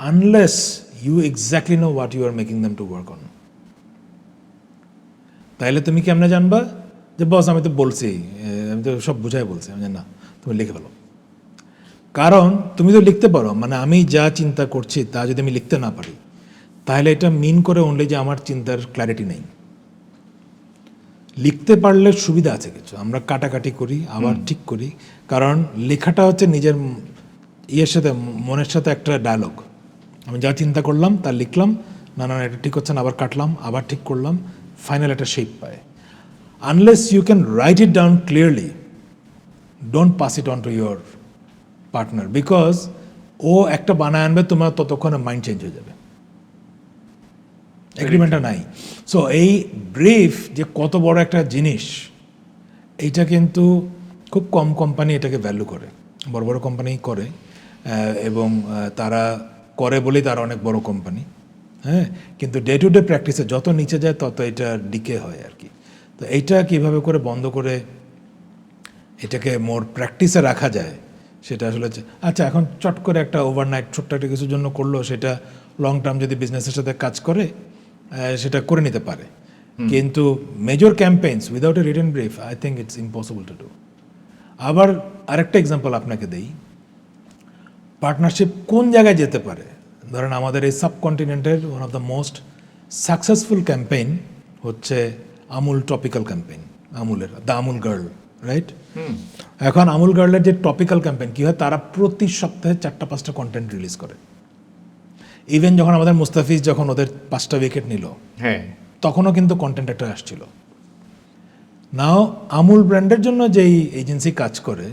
Speaker 1: unless you exactly know what you are making them to work on. তাইলে তুমি কেমনে জানবা যে বস আমি তো বলছি, আমি তো সব বুঝাই বলছি? আমি না, তুমি লিখে ফেলো। কারণ তুমি তো লিখতে পারো, মানে আমি যা চিন্তা করছি তা যদি আমি লিখতে না পারি, তাহলে এটা মিন করে অনলি যে আমার চিন্তার ক্ল্যারিটি নেই। লিখতে পারলে সুবিধা আছে কিছু, আমরা কাটাকাটি করি আবার ঠিক করি, কারণ লেখাটা হচ্ছে নিজের ইয়ের সাথে, মনের সাথে একটা ডায়লগ। আমি যা চিন্তা করলাম তা লিখলাম, না না এটা ঠিক হচ্ছে না, আবার কাটলাম, আবার ঠিক করলাম, ফাইনাল একটা শেপ পায়। Unless you can write it down clearly, don't pass it on to your partner, because ও একটা বানায় আনবে, তোমার ততক্ষণে মাইন্ড চেঞ্জ হয়ে যাবে, এগ্রিমেন্টটা নাই। সো এই ব্রিফ যে কত বড় একটা জিনিস, এইটা কিন্তু খুব কম কোম্পানি এটাকে ভ্যালু করে, বড় বড় কোম্পানি করে, এবং তারা করে বলেই তারা অনেক বড় কোম্পানি। হ্যাঁ, কিন্তু ডে টু ডে প্র্যাকটিসে যত নিচে যায় তত এটা ডিকে হয় আর কি। তো এইটা কিভাবে করে বন্ধ করে এটাকে মোর প্র্যাকটিসে রাখা যায় সেটা আসলে আচ্ছা, এখন চট করে একটা ওভারনাইট ছোট্ট একটা কিছুর জন্য করলো, সেটা লং টার্ম যদি বিজনেসের সাথে কাজ করে সেটা করে নিতে পারে, কিন্তু major campaigns without a written brief I think it's impossible to do. আবার আরেকটা এক্সাম্পল আপনাকে দেই, পার্টনারশিপ কোন জায়গায় যেতে পারে। ধরেন আমাদের এই সাবকন্টিনেন্টের one of the most successful campaign হচ্ছে আমুল টপিক্যাল ক্যাম্পেইন, আমুলের দ্য আমুল গার্ল, রাইট? এখন আমুল গার্লের যে টপিক্যাল ক্যাম্পেইন কী হয়, তারা প্রতি সপ্তাহে 4-5টা কন্টেন্ট রিলিজ করে। ইভেন যখন আমাদের মুস্তাফিজ যখন ওদের 5টা উইকেট নিল,
Speaker 3: হ্যাঁ,
Speaker 1: তখনও কিন্তু কন্টেন্ট একটা আসছিল। নাও আমুল ব্র্যান্ডের জন্য যেই এজেন্সি কাজ করে,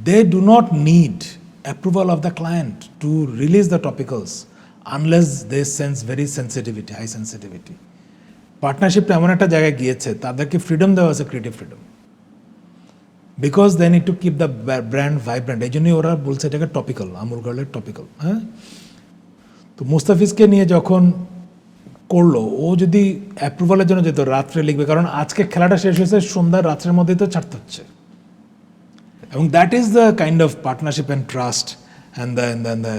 Speaker 1: they do not need approval of the client to release the topicals unless they sense very sensitivity, high sensitivity. পার্টনারশিপটা এমন একটা জায়গায় গিয়েছে, তাদেরকে ফ্রিডম দেওয়া আছে, creative freedom, because they need to keep the brand vibrant. এই জন্যই ওরা বলছে এটাকে টপিক্যাল, আমুল গার্লের টপিক্যাল। হ্যাঁ, তো মুস্তাফিজকে নিয়ে যখন করলো, ও যদি অ্যাপ্রুভালের জন্য যেত রাত্রে লিখবে, কারণ আজকে খেলাটা শেষ হয়েছে সন্ধ্যার রাত্রের মধ্যেই তো ছাড়তে হচ্ছে, এবং that is the kind of partnership and trust and the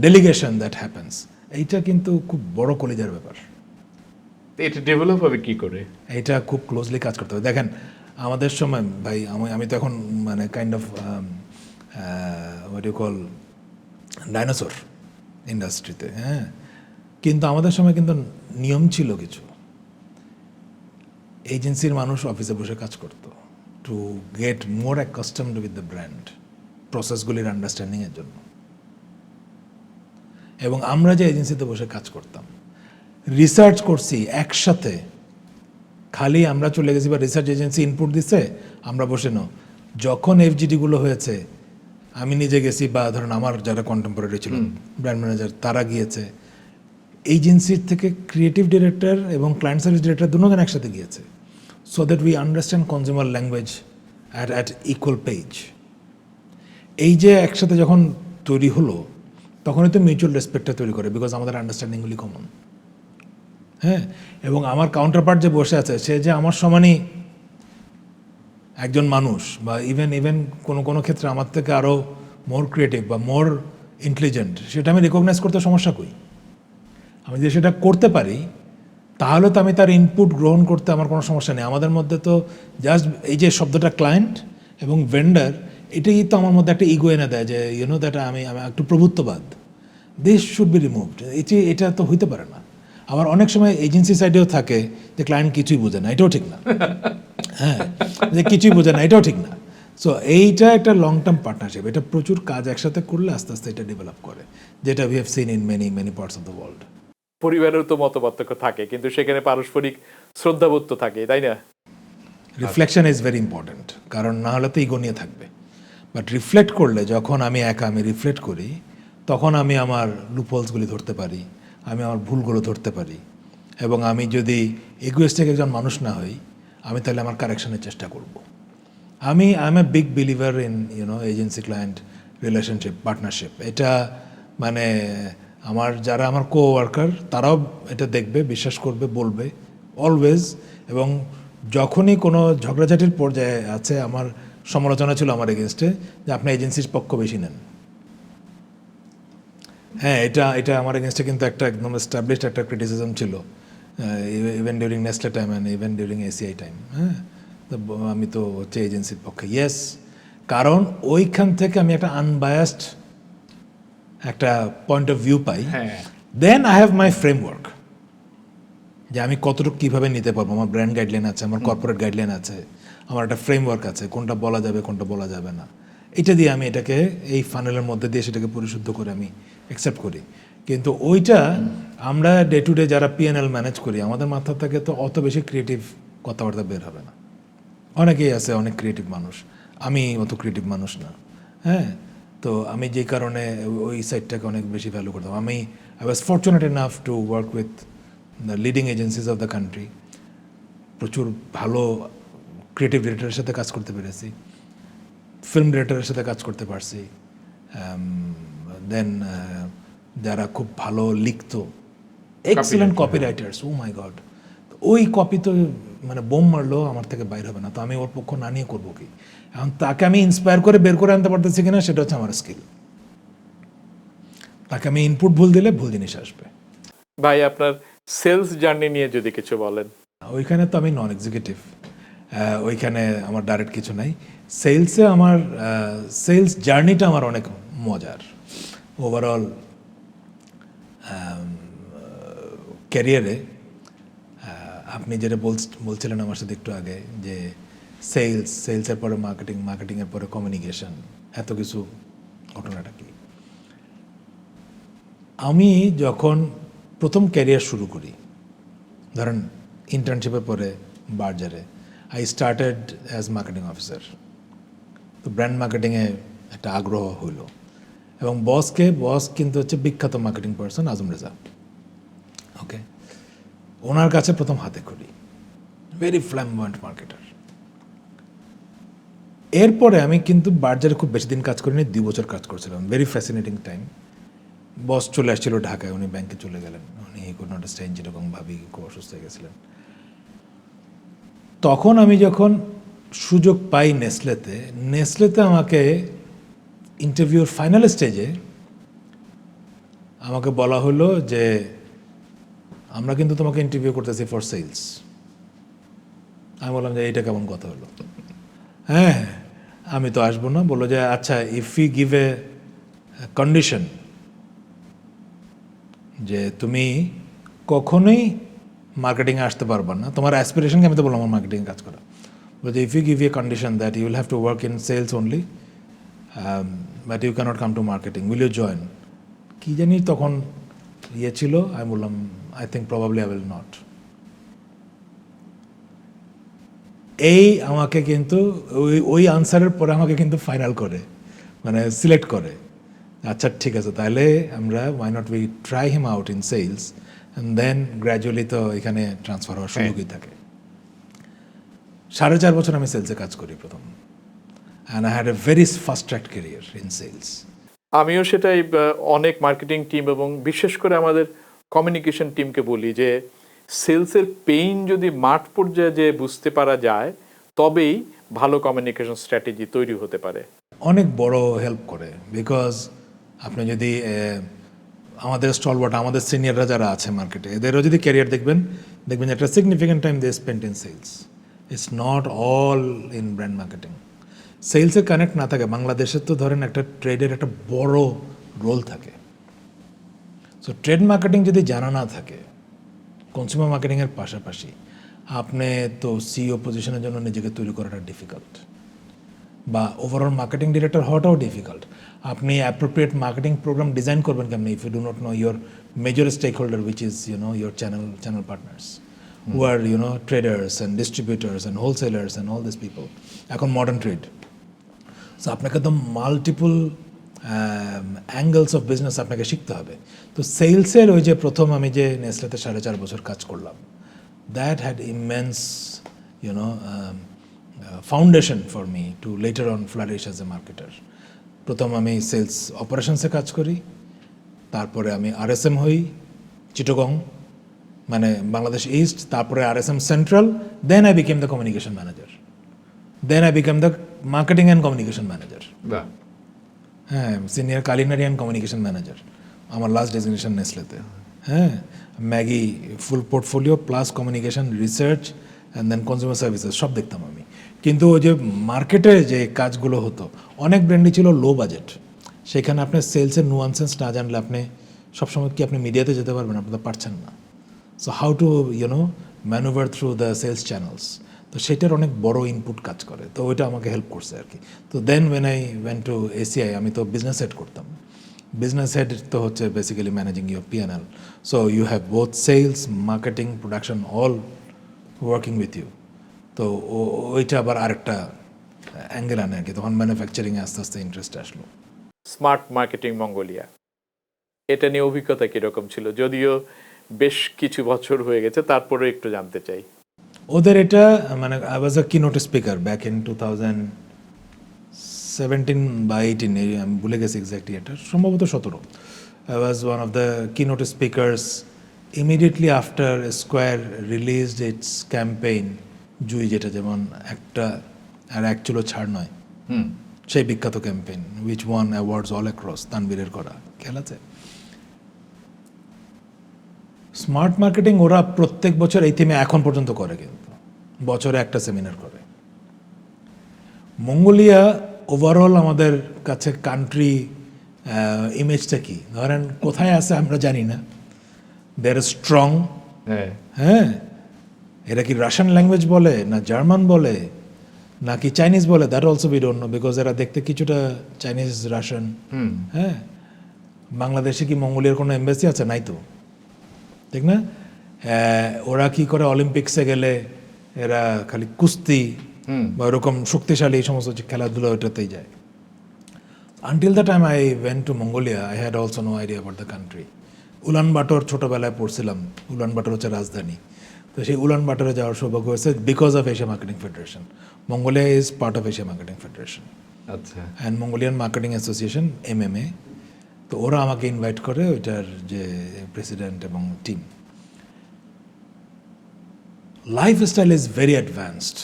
Speaker 1: delegation that happens. এইটা কিন্তু খুব বড় কলিজার ব্যাপার।
Speaker 3: এটা ডেভেলপ হবে কি করে?
Speaker 1: এইটা খুব ক্লোজলি কাজ করতে হবে। দেখেন আমাদের সময় ভাই, আমি তো এখন মানে kind of what you call dinosaur ইন্ডাস্ট্রিতে। হ্যাঁ, কিন্তু আমাদের সময় কিন্তু নিয়ম ছিল কিছু, এজেন্সির মানুষ অফিসে বসে কাজ করতো to get more accustomed with the brand, প্রসেসগুলির আন্ডারস্ট্যান্ডিংয়ের জন্য। এবং আমরা যে এজেন্সিতে বসে কাজ করতাম, রিসার্চ করছি একসাথে, খালি আমরা চলে গেছি বা রিসার্চ এজেন্সি ইনপুট দিছে, আমরা বসে নাও। যখন এফজিডিগুলো হয়েছে, আমি নিজে গেছি, বা ধরুন আমার যারা কন্টেম্পোরারি ছিল ব্র্যান্ড ম্যানেজার, তারা গিয়েছে, এজেন্সির থেকে ক্রিয়েটিভ ডিরেক্টর এবং ক্লায়েন্ট সার্ভিস ডিরেক্টর দুজন একসাথে গিয়েছে, so that we understand consumer language at equal page. এই যে একসাথে যখন তৈরি হলো, তখনই তো মিউচুয়াল রেসপেক্টটা তৈরি করে, বিকজ আমাদের আন্ডারস্ট্যান্ডিংগুলি কমন। হ্যাঁ, এবং আমার কাউন্টার পার্ট যে বসে আছে, সে যে আমার সমানই একজন মানুষ, বা ইভেন কোনো ক্ষেত্রে আমার থেকে আরও মোর ক্রিয়েটিভ বা মোর ইন্টেলিজেন্ট, সেটা আমি রেকগনাইজ করতে সমস্যা করি। আমি যদি সেটা করতে পারি, তাহলে তো আমি তার ইনপুট গ্রহণ করতে আমার কোনো সমস্যা নেই। আমাদের মধ্যে তো জাস্ট এই যে শব্দটা ক্লায়েন্ট এবং ভেন্ডার, এটাই তো আমার মধ্যে একটা ইগো এনে দেয় যে ইউনো দ্যাট আমি একটু প্রভুত্ববাদ, দিস শুড বি রিমুভড। এটা তো হইতে পারে না। আবার অনেক সময় এজেন্সি সাইডেও থাকে যে ক্লায়েন্ট কিছুই বোঝে না, এটাও ঠিক না। হ্যাঁ, যে কিছুই বোঝে না, এটাও ঠিক না। সো এইটা একটা লং টার্ম পার্টনারশিপ, এটা প্রচুর কাজ একসাথে করলে আস্তে আস্তে এটা ডেভেলপ করে, যেটা we have seen in many parts of the world.
Speaker 2: পরিবারের তো মতপার্থক্য থাকে, কিন্তু সেখানে পারস্পরিক শ্রদ্ধাবোধ তো থাকে, তাই না?
Speaker 1: রিফ্লেকশন ইজ ভেরি ইম্পর্ট্যান্ট, কারণ না হলে তো ইগো নিয়ে থাকবে। বাট রিফ্লেক্ট করলে, যখন আমি রিফ্লেক্ট করি, তখন আমি আমার লুপহোলসগুলি ধরতে পারি, আমি আমার ভুলগুলো ধরতে পারি, এবং আমি যদি ইগোইস্টিক একজন মানুষ না হই, আমি তাহলে আমার কারেকশনের চেষ্টা করব। I M a big believer in agency client relationship, partnership. এটা মানে যারা আমার কো ওয়ার্কার, তারাও এটা দেখবে, বিশ্বাস করবে, বলবে অলওয়েজ। এবং যখনই কোনো ঝগড়াঝাটির পর্যায়ে আছে, আমার সমালোচনা ছিল আমার এগেনস্টে যে আপনি এজেন্সির পক্ষ বেশি নেন। হ্যাঁ, এটা আমার এগেনস্টে কিন্তু একটা একদম এস্টাবলিশড একটা ক্রিটিসিজম ছিল, even during Nestle time and even during ACI time. হ্যাঁ, তো আমি তো হচ্ছে এজেন্সির পক্ষে, ইয়েস, কারণ ওইখান থেকে আমি একটা আনবায়াসড একটা পয়েন্ট অফ ভিউ পাই। Then I have my framework, যে আমি কতটুকু কীভাবে নিতে পারবো। আমার ব্র্যান্ড গাইডলাইন আছে, আমার কর্পোরেট গাইডলাইন আছে, আমার একটা ফ্রেমওয়ার্ক আছে, কোনটা বলা যাবে কোনটা বলা যাবে না। এটা দিয়ে আমি এটাকে এই ফানেলের মধ্যে দিয়ে সেটাকে পরিশুদ্ধ করে আমি অ্যাকসেপ্ট করি। কিন্তু ওইটা আমরা ডে টু ডে যারা পিএনএল ম্যানেজ করি, আমাদের মাথা থেকে তো অত বেশি ক্রিয়েটিভ কথাবার্তা বের হবে না। অনেকেই আছে অনেক ক্রিয়েটিভ মানুষ, আমি অত ক্রিয়েটিভ মানুষ না। হ্যাঁ, তো আমি যেই কারণে ওই সাইডটাকে অনেক বেশি ভ্যালু করতাম। I was fortunate enough to work with the leading agencies of the country. প্রচুর ভালো ক্রিয়েটিভ ডিরেক্টরের সাথে কাজ করতে পেরেছি, ফিল্ম ডিরেক্টরের সাথে কাজ করতে পারছি, দেন যারা খুব ভালো লিখতো, এক্সিলেন্ট কপি রাইটার্স, ও মাই গড। ওই কপি তো মানে বোম মারলেও আমার থেকে বাইর হবে না, তো আমি ওর পক্ষ না নিয়ে করবো কি? এখন তাকে আমি ইন্সপায়ার করে বের করে আনতে পারতেছি কিনা সেটা হচ্ছে আমার স্কিল। তাকে আমি ইনপুট ভুল দিলে ভুল জিনিস আসবে।
Speaker 2: ভাই, আপনার সেলস জার্নি নিয়ে যদি কিছু বলেন।
Speaker 1: ওইখানে তো আমি নন এক্সিকিউটিভ, ওইখানে আমার ডাইরেক্ট কিছু নাই। সেলসে আমার সেলস জার্নিটা আমার অনেক মজার। ওভারঅল ক্যারিয়ারে আপনি যেটা বলছিলেন আমার সাথে একটু আগে, যে সেলসের পরে মার্কেটিংয়ের পরে কমিউনিকেশন, এত কিছু, ঘটনাটা কি? আমি যখন প্রথম ক্যারিয়ার শুরু করি, ধরেন ইন্টার্নশিপের পরে বার্জারে, I started as marketing officer. তো ব্র্যান্ড মার্কেটিংয়ে একটা আগ্রহ হইল, এবং বস কিন্তু হচ্ছে বিখ্যাত marketing person Azam Reza. Okay, ওনার কাছে প্রথম হাতে করি, ভেরি ফ্ল্যামবয়েন্ট মার্কেটার। এরপরে আমি কিন্তু বার্জারে খুব বেশি দিন কাজ করিনি, 2 বছর কাজ করছিলাম, ভেরি ফ্যাসিনেটিং টাইম। বস চলে আসছিল ঢাকায়, উনি ব্যাংকে চলে গেলেন, উনি কুড নট স্টেঞ্জ, এরকম ভাবি খুব অসুস্থ হয়ে গেছিলেন। তখন আমি যখন সুযোগ পাই নেসলেতে আমাকে ইন্টারভিউর ফাইনাল স্টেজে আমাকে বলা হলো যে আমরা কিন্তু তোমাকে ইন্টারভিউ করতেছি ফর সেলস। আমি বললাম যে এইটা কেমন কথা হলো? হ্যাঁ, আমি তো আসবো না। বললো যে আচ্ছা, if you give a condition যে তুমি কখনোই মার্কেটিংয়ে আসতে পারবা না, তোমার অ্যাসপিরেশনকে, আমি তো বললাম আমার মার্কেটিংয়ে কাজ করা, বলছে if you give a condition that you will have to work in sales only but you can't come to marketing, will you join? কী জানি তখন ছিল, আমি বললাম I think probably I will not. এই আমাকে কিন্তু ওই আনসারের পরে আমাকে কিন্তু ফাইনাল করে, মানে সিলেক্ট করে। আচ্ছা ঠিক আছে, তাহলে আমরা why not we try him out in sales, and then gradually তো এখানে ট্রান্সফার হওয়ার সুযোগই থাকে। 4.5 বছর আমি সেলসে কাজ করি প্রথম, and I had a very fast track career in sales.
Speaker 2: আমিও সেটাই অনেক মার্কেটিং টিম এবং বিশেষ করে আমাদের কমিউনিকেশন টিমকে বলি যে সেলসের পেইন যদি মাঠ পর্যায়ে যে বুঝতে পারা যায়, তবেই ভালো কমিউনিকেশন স্ট্র্যাটেজি তৈরি হতে পারে।
Speaker 1: অনেক বড় হেল্প করে, বিকজ আপনি যদি আমাদের স্টলওয়ার্ড, আমাদের সিনিয়ররা যারা আছে মার্কেটে, এদেরও যদি ক্যারিয়ার দেখবেন যে একটা significant time they spend in sales, it's not all in brand marketing. সেলসের কানেক্ট না থাকে, বাংলাদেশের তো ধরেন একটা ট্রেডের একটা বড় রোল থাকে। সো ট্রেড মার্কেটিং যদি জানা না থাকে কনজিউমার মার্কেটিংয়ের পাশাপাশি, আপনি তো সিইও পজিশনের জন্য নিজেকে তৈরি করাটা ডিফিকাল্ট, বা ওভারঅল মার্কেটিং ডিরেক্টর হওয়াটাও ডিফিকাল্ট। আপনি অ্যাপ্রোপ্রিয়েট মার্কেটিং প্রোগ্রাম ডিজাইন করবেন কেমনি if you do not know your major stakeholder, which is your channel partners, who are traders and distributors and wholesalers and all this people. এখন modern trade, so আপনাকে তো multiple angles of business আপনাকে শিখতে হবে। তো সেলসের ওই যে প্রথম আমি যে নেসলেতে 4.5 বছর কাজ করলাম, that had immense foundation for me two letter on flourish as a marketer. প্রথম আমি সেলস অপারেশনসে কাজ করি, তারপরে আমি আরএসএম হই চিটাগং, মানে বাংলাদেশ ইস্ট, তারপরে RSM central, then I became the communication manager, then I became the marketing and communication manager. হ্যাঁ, senior culinary and communication manager আমার লাস্ট ডেজিগনেশন নেসলেতে। হ্যাঁ, Maggi full portfolio plus communication, research and then consumer services সব দেখতাম আমি। কিন্তু ওই যে মার্কেটে যে কাজগুলো হতো, অনেক ব্র্যান্ডই ছিল লো বাজেট, সেখানে আপনি সেলসের নুয়ান্সেন্স না জানলে আপনি সবসময় কি আপনি মিডিয়াতে যেতে পারবেন? আপনি তো পারছেন না। So how to manoeuvre through the sales channels, তো সেটার অনেক বড় ইনপুট কাজ করে, তো ওইটা আমাকে হেল্প করছে আর কি। তো then when I went to ACI, আমি তো বিজনেস হেড করতাম। বিজনেস হেড তো হচ্ছে basically managing your PNL, so you have both sales, marketing, production all working with you. তো ওইটা আবার আরেকটা অ্যাঙ্গেল আনে আর কি, তখন ম্যানুফ্যাকচারিংয়ে আস্তে আস্তে ইন্টারেস্ট আসলো।
Speaker 2: স্মার্ট মার্কেটিং মঙ্গোলিয়া, এটা নিয়ে অভিজ্ঞতা কীরকম ছিল? যদিও বেশ কিছু বছর হয়ে গেছে, তারপরে একটু জানতে চাই।
Speaker 1: ওদের এটা মানে I was a keynote speaker back in 2017 বা 18, আমি ভুলে গেছি এক্স্যাক্টলি, এটা সম্ভবত 17। I was one of the keynote speakers immediately after Square released its campaign Jui, যেটা যেমন একটা আর এক চুলো ছাড় নয়, সেই বিখ্যাত campaign which won awards all across, তানবীরের করা খেয়াল আছে। স্মার্ট মার্কেটিং ওরা প্রত্যেক বছর এই থিমে এখন পর্যন্ত করে, কিন্তু বছরে একটা সেমিনার করে। মঙ্গোলিয়া ওভারঅল আমাদের কাছে কান্ট্রি ইমেজটা কি, ধরেন কোথায় আছে আমরা জানি না, দেয়ার স্ট্রং, হ্যাঁ, এরা কি রাশিয়ান ল্যাঙ্গুয়েজ বলে না জার্মান বলে নাকি চাইনিজ বলে, that also we don't know, because এরা দেখতে কিছুটা চাইনিজ রাশিয়ান। হ্যাঁ, বাংলাদেশে কি মঙ্গোলিয়ার কোনো এমবাসি আছে? নাই তো, ঠিক না? ওরা কি করে অলিম্পিক্সে গেলে এরা খালি কুস্তি বা ওরকম শক্তিশালী এই সমস্ত যে খেলাধুলা ওইটাতেই যায়। Until the time I went to Mongolia, I had also no idea about the country. Ulan Bator ছোটোবেলায় পড়ছিলাম, উলান বাটর হচ্ছে রাজধানী, তো সেই উলান বাটরে যাওয়ার সৌভাগ্য হয়েছে because of Asia marketing federation. Mongolia is part of Asia marketing federation
Speaker 3: আচ্ছা,
Speaker 1: and Mongolian marketing association, MMA। তো ওরা আমাকে ইনভাইট করে, ওইটার যে প্রেসিডেন্ট এবং team. Lifestyle is very advanced,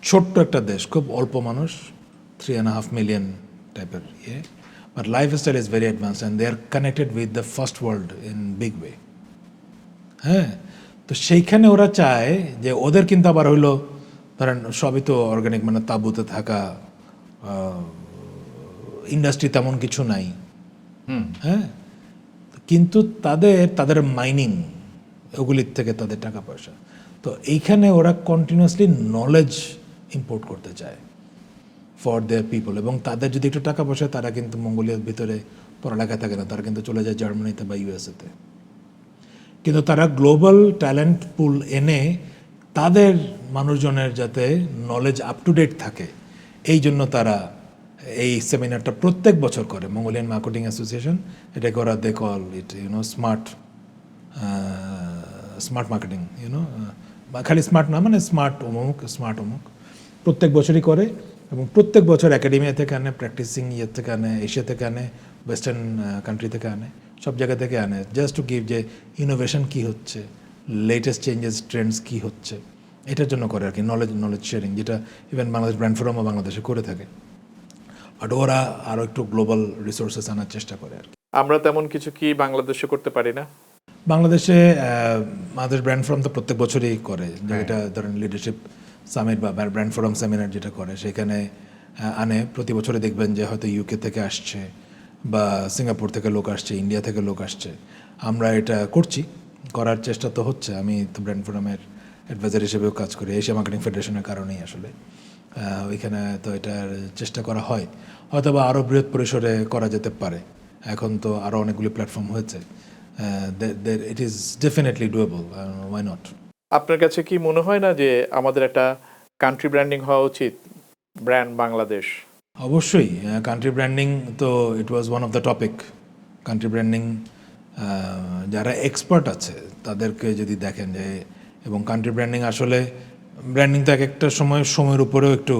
Speaker 1: ছোট্ট একটা দেশ, খুব অল্প মানুষ, 3.5 মিলিয়ন টাইপের ইয়ে, but lifestyle is very advanced and they are connected with the first world in big way. হ্যাঁ, তো সেইখানে ওরা চায় যে ওদের কিন্তু আবার হইলো ধরেন সবই তো অর্গানিক, মানে তাঁবুতে থাকা, ইন্ডাস্ট্রি তেমন কিছু নাই। হ্যাঁ, কিন্তু তাদের মাইনিং, ওগুলির থেকে তাদের টাকা পয়সা। তো এইখানে ওরা কন্টিনিউয়াসলি নলেজ ইম্পোর্ট করতে চায় ফর দেয়ার পিপল, এবং তাদের যদি একটু টাকা পয়সা, তারা কিন্তু মঙ্গোলিয়ার ভিতরে পড়ালেখা থাকে না, তারা কিন্তু চলে যায় জার্মানিতে বা ইউএসএতে। কিন্তু তারা গ্লোবাল ট্যালেন্ট পুল এনে তাদের মানুষজনের যাতে নলেজ আপ টু ডেট থাকে, এই জন্য তারা এই সেমিনারটা প্রত্যেক বছর করে। মঙ্গোলিয়ান মার্কেটিং অ্যাসোসিয়েশন এটাকে ওরা দে কল ইট স্মার্ট মার্কেটিং, খালি স্মার্ট না, মানে স্মার্ট অমুক প্রত্যেক বছরই করে, এবং প্রত্যেক বছর একাডেমিয়া থেকে আনে, প্র্যাকটিসিং ইয়ে থেকে আনে, এশিয়া থেকে আনে, ওয়েস্টার্ন কান্ট্রি থেকে আনে, সব জায়গা থেকে আনে, জাস্ট টু গিভ যে ইনোভেশন কী হচ্ছে, লেটেস্ট চেঞ্জেস ট্রেন্ডস কী হচ্ছে, এটার জন্য করে আর কি, নলেজ শেয়ারিং, যেটা ইভেন বাংলাদেশ ব্র্যান্ড ফোরামও বাংলাদেশে করে থাকে। বাট ওরা আরও একটু গ্লোবাল রিসোর্সেস আনার চেষ্টা করে আর কি।
Speaker 2: আমরা তেমন কিছু কি বাংলাদেশে করতে পারি না?
Speaker 1: বাংলাদেশে বাংলাদেশ ব্র্যান্ড ফোরাম তো প্রত্যেক বছরই করে, যেটা ধরেন লিডারশিপ সামিট বা ব্র্যান্ড ফোরাম সেমিনার যেটা করে, সেখানে আনে। প্রতি বছরে দেখবেন যে হয়তো ইউকে থেকে আসছে বা সিঙ্গাপুর থেকে লোক আসছে, ইন্ডিয়া থেকে লোক আসছে। আমরা এটা করছি, করার চেষ্টা তো হচ্ছে। আমি তো ব্র্যান্ড ফোরামের অ্যাডভাইজার হিসেবেও কাজ করি, এশিয়া মার্কেটিং ফেডারেশনের কারণেই আসলে ওইখানে তো এটার চেষ্টা করা হয়। হয়তো বা আরও বৃহৎ পরিসরে করা যেতে পারে, এখন তো আরও অনেকগুলি প্ল্যাটফর্ম হয়েছে। It is definitely doable, why not.
Speaker 2: আপনার কাছে কি মনে হয় না যে আমাদের একটা কান্ট্রি ব্র্যান্ডিং হওয়া উচিত, ব্র্যান্ড বাংলাদেশ?
Speaker 1: অবশ্যই, কান্ট্রি ব্র্যান্ডিং তো it was one of the topic. Country branding যারা এক্সপার্ট আছে তাদেরকে যদি দেখেন যে, এবং কান্ট্রি ব্র্যান্ডিং আসলে ব্র্যান্ডিং তো এক একটা সময়ের উপরেও একটু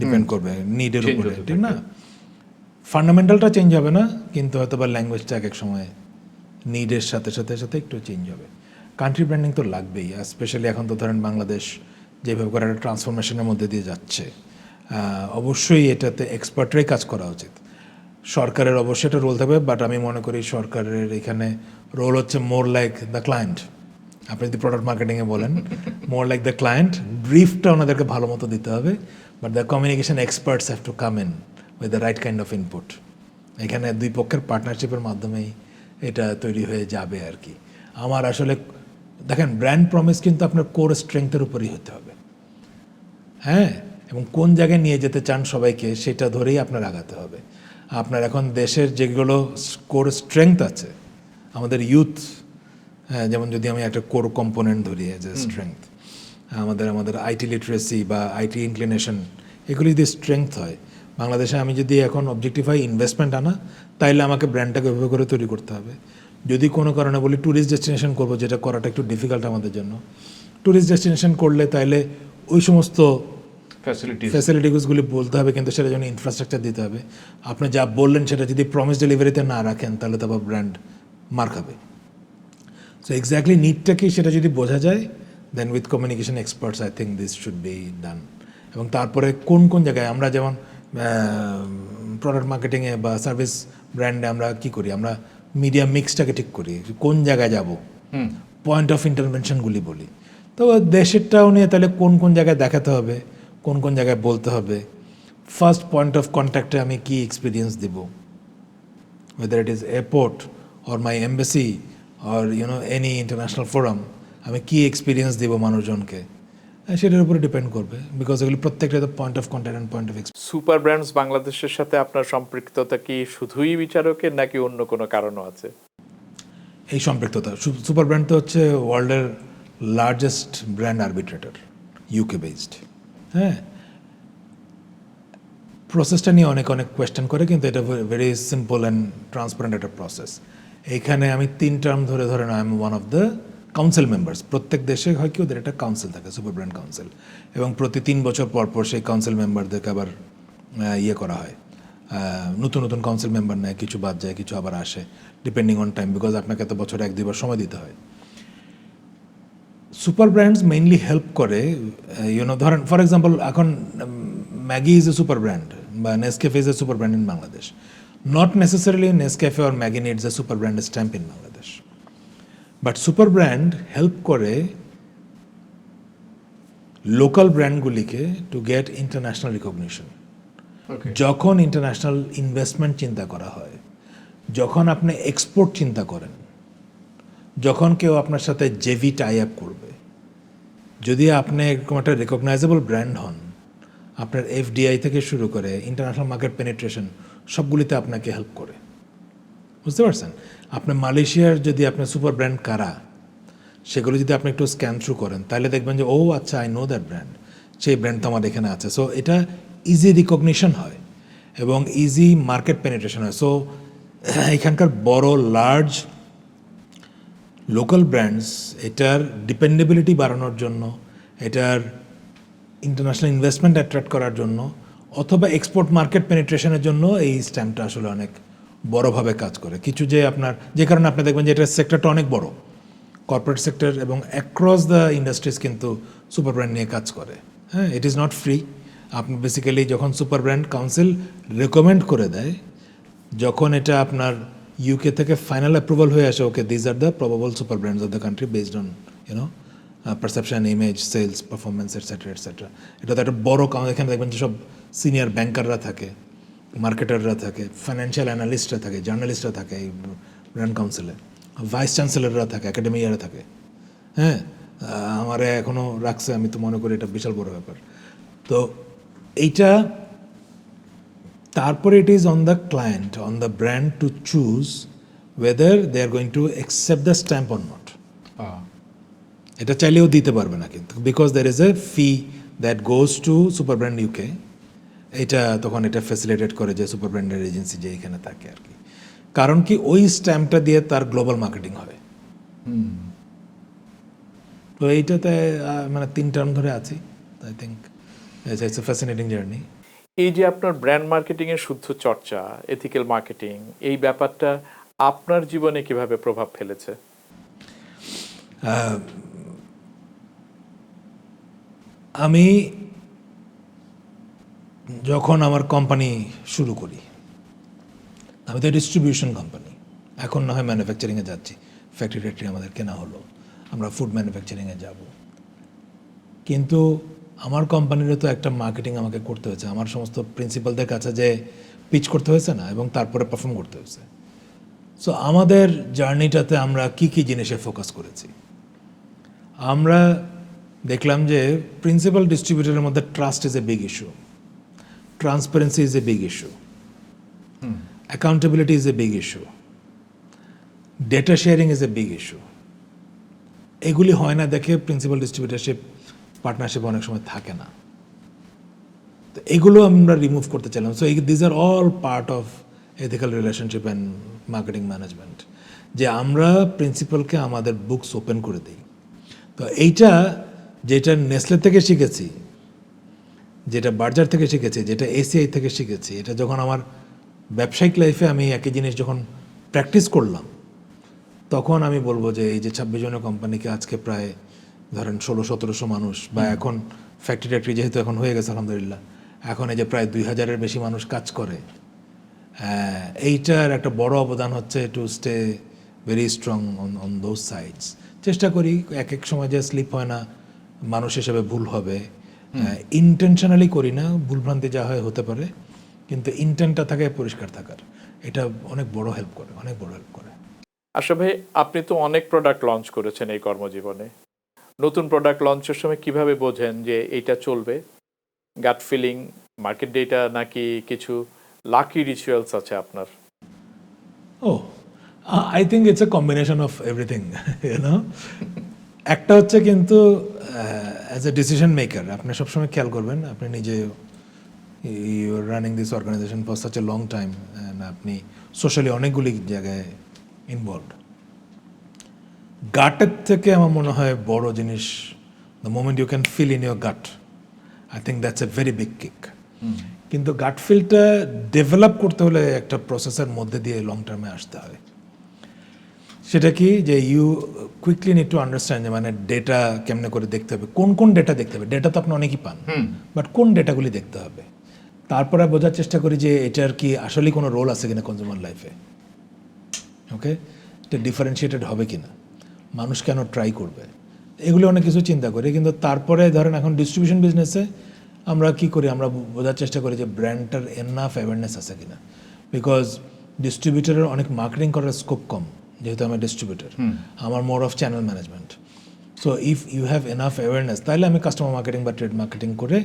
Speaker 1: ডিপেন্ড করবে, নিডের উপরে, ঠিক না? ফান্ডামেন্টালটা চেঞ্জ হবে না, কিন্তু হয়তো বা ল্যাঙ্গুয়েজটা এক সময় নিডের সাথে সাথে সাথে একটু চেঞ্জ হবে। কান্ট্রি ব্র্যান্ডিং তো লাগবেই, স্পেশালি এখন তো ধরেন বাংলাদেশ যেভাবে করে একটা ট্রান্সফরমেশনের মধ্যে দিয়ে যাচ্ছে, অবশ্যই এটাতে এক্সপার্টরাই কাজ করা উচিত। সরকারের অবশ্যই একটা রোল থাকবে, বাট আমি মনে করি সরকারের এখানে রোল হচ্ছে মোর লাইক দ্য ক্লায়েন্ট। আপনি যদি প্রোডাক্ট মার্কেটিংয়ে বলেন, মোর লাইক দ্য ক্লায়েন্ট, ব্রিফটা ওনাদেরকে ভালো মতো দিতে হবে, but the communication experts have to come in with the right kind of input. এখানে দুই পক্ষের পার্টনারশিপের মাধ্যমেই এটা তৈরি হয়ে যাবে আর কি। আমার আসলে দেখেন ব্র্যান্ড প্রমিস কিন্তু আপনার কোর স্ট্রেংথের উপরই হতে হবে, হ্যাঁ, এবং কোন জায়গায় নিয়ে যেতে চান সবাইকে সেটা ধরেই আপনার আগাতে হবে। আপনার এখন দেশের যেগুলো কোর স্ট্রেংথ আছে, আমাদের ইউথ, হ্যাঁ, যেমন যদি আমি একটা কোর কম্পোনেন্ট ধরি যে স্ট্রেংথ, আমাদের আইটি লিটারেসি বা আইটি ইনক্লিনেশন, এগুলি যদি স্ট্রেংথ হয় বাংলাদেশে, আমি যদি এখন অবজেক্টিফাই ইনভেস্টমেন্ট আনা, তাইলে আমাকে ব্র্যান্ডটাকে ওইভাবে করে তৈরি করতে হবে। যদি কোনো কারণে বলি ট্যুরিস্ট ডেস্টিনেশন করবো, যেটা করাটা একটু ডিফিকাল্ট আমাদের জন্য, ট্যুরিস্ট ডেস্টিনেশন করলে তাইলে ওই সমস্ত ফ্যাসিলিটিসগুলি বলতে হবে, কিন্তু সেটার জন্য ইনফ্রাস্ট্রাকচার দিতে হবে। আপনি যা বললেন সেটা যদি প্রমিস ডেলিভারিতে না রাখেন তাহলে তো আবার ব্র্যান্ড মার খাবে। সো এক্স্যাক্টলি নিডটা কি সেটা যদি বোঝা যায়, then with communication experts I think this should be done. এবং তারপরে কোন কোন জায়গায় আমরা যেমন প্রোডাক্ট মার্কেটিংয়ে বা সার্ভিস ব্র্যান্ডে আমরা কি করি, আমরা মিডিয়া মিক্সটাকে ঠিক করি, কোন জায়গায় যাব, পয়েন্ট অফ ইন্টারভেনশনগুলি বলি। তো দেশেরটাও নিয়ে তাহলে কোন কোন জায়গায় দেখাতে হবে, কোন কোন জায়গায় বলতে হবে, ফার্স্ট পয়েন্ট অফ কন্ট্যাক্টে আমি কি এক্সপিরিয়েন্স দিব, whether it is airport or my embassy or any international forum, আমি কি এক্সপিরিয়েন্স দিব মানুষজনকে, সেটার উপরে ডিপেন্ড করবে, বিকজ এগুলি প্রত্যেকটা তো point of contact and point of
Speaker 2: super brands বাংলাদেশের সাথে আপনার সম্পৃক্ততা কি শুধুই বিচারকের নাকি অন্য কোনো কারণও আছে?
Speaker 1: এই সম্পৃক্ততা। সুপার ব্র্যান্ড তো হচ্ছে ওয়ার্ল্ডের largest brand arbitrator, UK based, হ্যাঁ। প্রসেসটা নিয়ে অনেক অনেক কোয়েশ্চেন করে, কিন্তু এটা ভেরি সিম্পল অ্যান্ড ট্রান্সপারেন্ট একটা প্রসেস। এইখানে আমি 3 টার্ম ধরে I am one of the council members. প্রত্যেক দেশে হয় কি ওদের একটা কাউন্সিল থাকে, সুপার ব্র্যান্ড কাউন্সিল, এবং প্রতি 3 বছর পর পর সেই কাউন্সিল মেম্বারদেরকে আবার করা হয়, নতুন নতুন কাউন্সিল মেম্বার নেয়, কিছু বাদ যায়, কিছু আবার আসে, ডিপেন্ডিং অন টাইম, বিকজ আপনাকে তো বছরে 1-2 বার সময় দিতে হয়। সুপার ব্র্যান্ডস মেইনলি হেল্প করে, ধরেন ফর এক্সাম্পল এখন Maggi is a super brand বা Nescafe is a super brand in Bangladesh. Not necessarily Nescafe or Maggi needs a super brand stamp in Bangladesh, but super brand help করে local ব্র্যান্ডগুলিকে to get international recognition. যখন international investment চিন্তা করা হয়, যখন আপনি export চিন্তা করেন, যখন কেউ আপনার সাথে জেভি টাই আপ করবে, যদি আপনি এরকম একটা রেকগনাইজেবল ব্র্যান্ড হন, আপনার এফডিআই থেকে শুরু করে ইন্টারন্যাশনাল মার্কেট পেনিট্রেশন সবগুলিতে আপনাকে হেল্প করে, বুঝতে পারছেন? আপনার মালয়েশিয়ার যদি আপনার সুপার ব্র্যান্ড কারা, সেগুলো যদি আপনি একটু স্ক্যান থ্রু করেন, তাহলে দেখবেন যে ও আচ্ছা, আই নো দ্যাট ব্র্যান্ড, সেই ব্র্যান্ড তো আমার এখানে আছে। সো এটা ইজি রিকগনিশন হয় এবং ইজি মার্কেট পেনিট্রেশন হয়। সো এখানকার বড় লার্জ লোকাল ব্র্যান্ডস এটার ডিপেন্ডেবিলিটি বাড়ানোর জন্য, এটার ইন্টারন্যাশনাল ইনভেস্টমেন্ট অ্যাট্রাক্ট করার জন্য, অথবা এক্সপোর্ট মার্কেট পেনিট্রেশনের জন্য এই স্ট্যাম্পটা আসলে অনেক বড়োভাবে কাজ করে। কিছু যে আপনার, যে কারণে আপনি দেখবেন যে এটার সেক্টরটা অনেক বড়, কর্পোরেট সেক্টর এবং অ্যাক্রস দ্য ইন্ডাস্ট্রিজ কিন্তু সুপার ব্র্যান্ড নিয়ে কাজ করে, হ্যাঁ। It is not free. আপনি বেসিক্যালি যখন সুপার ব্র্যান্ড কাউন্সিল রেকমেন্ড করে দেয়, যখন এটা আপনার ইউকে থেকে ফাইনাল অ্যাপ্রুভাল হয়ে আসে, okay these are the probable super brands of the country based on perception, image, sales, performance etcetera etcetera. এটা তো একটা বড় এখানে দেখবেন যে সব সিনিয়র ব্যাংকাররা থাকে, মার্কেটাররা থাকে, ফাইন্যান্সিয়াল অ্যানালিস্টরা থাকে, জার্নালিস্টরা থাকে এই ব্র্যান্ড কাউন্সিলে, ভাইস চ্যান্সেলররা থাকে, একাডেমিয়ারা থাকে, হ্যাঁ। আমারে এখনও রাখছে, আমি তো মনে করি এটা বিশাল বড় ব্যাপার। তো এইটা তারপরে it is on the client, on the brand to choose whether they are going to accept the stamp or not. এটা চাইলেও দিতে পারবে না কিন্তু, because there is a fee that goes to super brand UK. এটা তখন এটা facilitate করে যে সুপার ব্র্যান্ডের এজেন্সি যে এখানে থাকে আর কি। কারণ কি ওই স্ট্যাম্পটা দিয়ে তার গ্লোবাল মার্কেটিং হয়। তো এইটাতে মানে 3 টার্ম ধরে আছি। I think it's A fascinating journey.
Speaker 2: এই যে আপনার ব্র্যান্ড মার্কেটিং এর শুদ্ধ চর্চা, এথিক্যাল মার্কেটিং, এই ব্যাপারটা আপনার জীবনে কিভাবে প্রভাব ফেলেছে?
Speaker 1: আমি যখন আমার কোম্পানি শুরু করি, আমি তো ডিস্ট্রিবিউশন কোম্পানি, এখন না হয় ম্যানুফ্যাকচারিংয়ে যাচ্ছি, ফ্যাক্টরি আমাদের কেনা হলো, আমরা ফুড ম্যানুফ্যাকচারিংয়ে যাব, কিন্তু আমার কোম্পানিরও তো একটা মার্কেটিং আমাকে করতে হয়েছে, আমার সমস্ত প্রিন্সিপালদের কাছে যে পিচ করতে হয়েছে না, এবং তারপরে পারফর্ম করতে হয়েছে। সো আমাদের জার্নিটাতে আমরা কি কি জিনিসে ফোকাস করেছি, আমরা দেখলাম যে প্রিন্সিপাল ডিস্ট্রিবিউটরের মধ্যে trust is a big issue, transparency is a big issue, accountability is a big issue, data sharing is a big issue. এগুলি হয় না দেখে প্রিন্সিপাল ডিস্ট্রিবিউটারশিপ পার্টনারশিপ অনেক সময় থাকে না। তো এগুলো আমরা রিমুভ করতে চাইলাম। So this are all part of ethical relationship and marketing management, যে আমরা প্রিন্সিপালকে আমাদের বুকস ওপেন করে দিই। তো এইটা যেটা নেসলে থেকে শিখেছি, যেটা বার্জার থেকে শিখেছি, যেটা এসিআই থেকে শিখেছি, এটা যখন আমার ব্যবসায়িক লাইফে আমি একই জিনিস যখন প্র্যাকটিস করলাম, তখন আমি বলবো যে এই যে 26 জনের কোম্পানিকে আজকে প্রায় ধরেন 1600-1700 মানুষ, বা এখন ফ্যাক্টরি ট্যাক্টরি যেহেতু এখন হয়ে গেছে আলহামদুলিল্লাহ, এখন এই যে প্রায় 2000-এর বেশি মানুষ কাজ করে, এইটার একটা বড় অবদান হচ্ছে to stay very strong on those sides. চেষ্টা করি, এক এক সময় যে স্লিপ হয় না, মানুষ হিসেবে ভুল হবে, ইন্টেনশনালি করি না, ভুলভ্রান্তি যা হয় হতে পারে, কিন্তু ইন্টেন্টটা থাকে পরিষ্কার থাকার, এটা অনেক বড় হেল্প করে, অনেক বড় হেল্প করে।
Speaker 2: আশরাফ ভাই, আপনি তো অনেক প্রোডাক্ট লঞ্চ করেছেন এই কর্মজীবনে। নতুন প্রোডাক্ট লঞ্চের সময় কিভাবে বোঝেন যে এইটা চলবে? গাট ফিলিং, মার্কেট ডেটা, নাকি কিছু লাকি রিচুয়ালস আছে আপনার?
Speaker 1: Oh I think it's a combination of everything, you know. একটা হচ্ছে কিন্তু অ্যাজ এ ডিসিশন মেকার আপনি সবসময় খেয়াল করবেন, আপনি নিজে you are running this organisation for such a long time, আপনি সোশ্যালি অনেকগুলি জায়গায় ইনভলভড। গাটের থেকে আমার মনে হয় বড় জিনিস, the moment you can feel in your gut, I think that's a very big kick. কিন্তু গাট ফিলটা ডেভেলপ করতে হলে একটা প্রসেসের মধ্যে দিয়ে লং টার্মে আসতে হয়। সেটা কি, যে you quickly need to understand, যে মানে ডেটা কেমনে করে দেখতে হবে, কোন কোন ডেটা দেখতে হবে। ডেটা তো আপনি অনেকই পান, বাট কোন ডেটাগুলি দেখতে হবে। তারপরে বোঝার চেষ্টা করি যে এটার কি আসলেই কোনো রোল আছে কিনা কনজিউমার লাইফে, ওকে, এটা ডিফারেন্সিয়েটেড হবে কিনা, মানুষ কেন ট্রাই করবে, এগুলো অনেক কিছু চিন্তা করি। কিন্তু তারপরে ধরেন এখন ডিস্ট্রিবিউশন বিজনেসে আমরা কি করি, আমরা বোঝার চেষ্টা করি যে ব্র্যান্ডটার এনাফ অ্যাওয়ারনেস আছে কিনা, বিকজ ডিস্ট্রিবিউটারের অনেক মার্কেটিং করার স্কোপ কম, যেহেতু আমি ডিস্ট্রিবিউটার, আমার more of channel management. So if you have enough awareness, তাহলে আমি কাস্টমার মার্কেটিং বা ট্রেড মার্কেটিং করে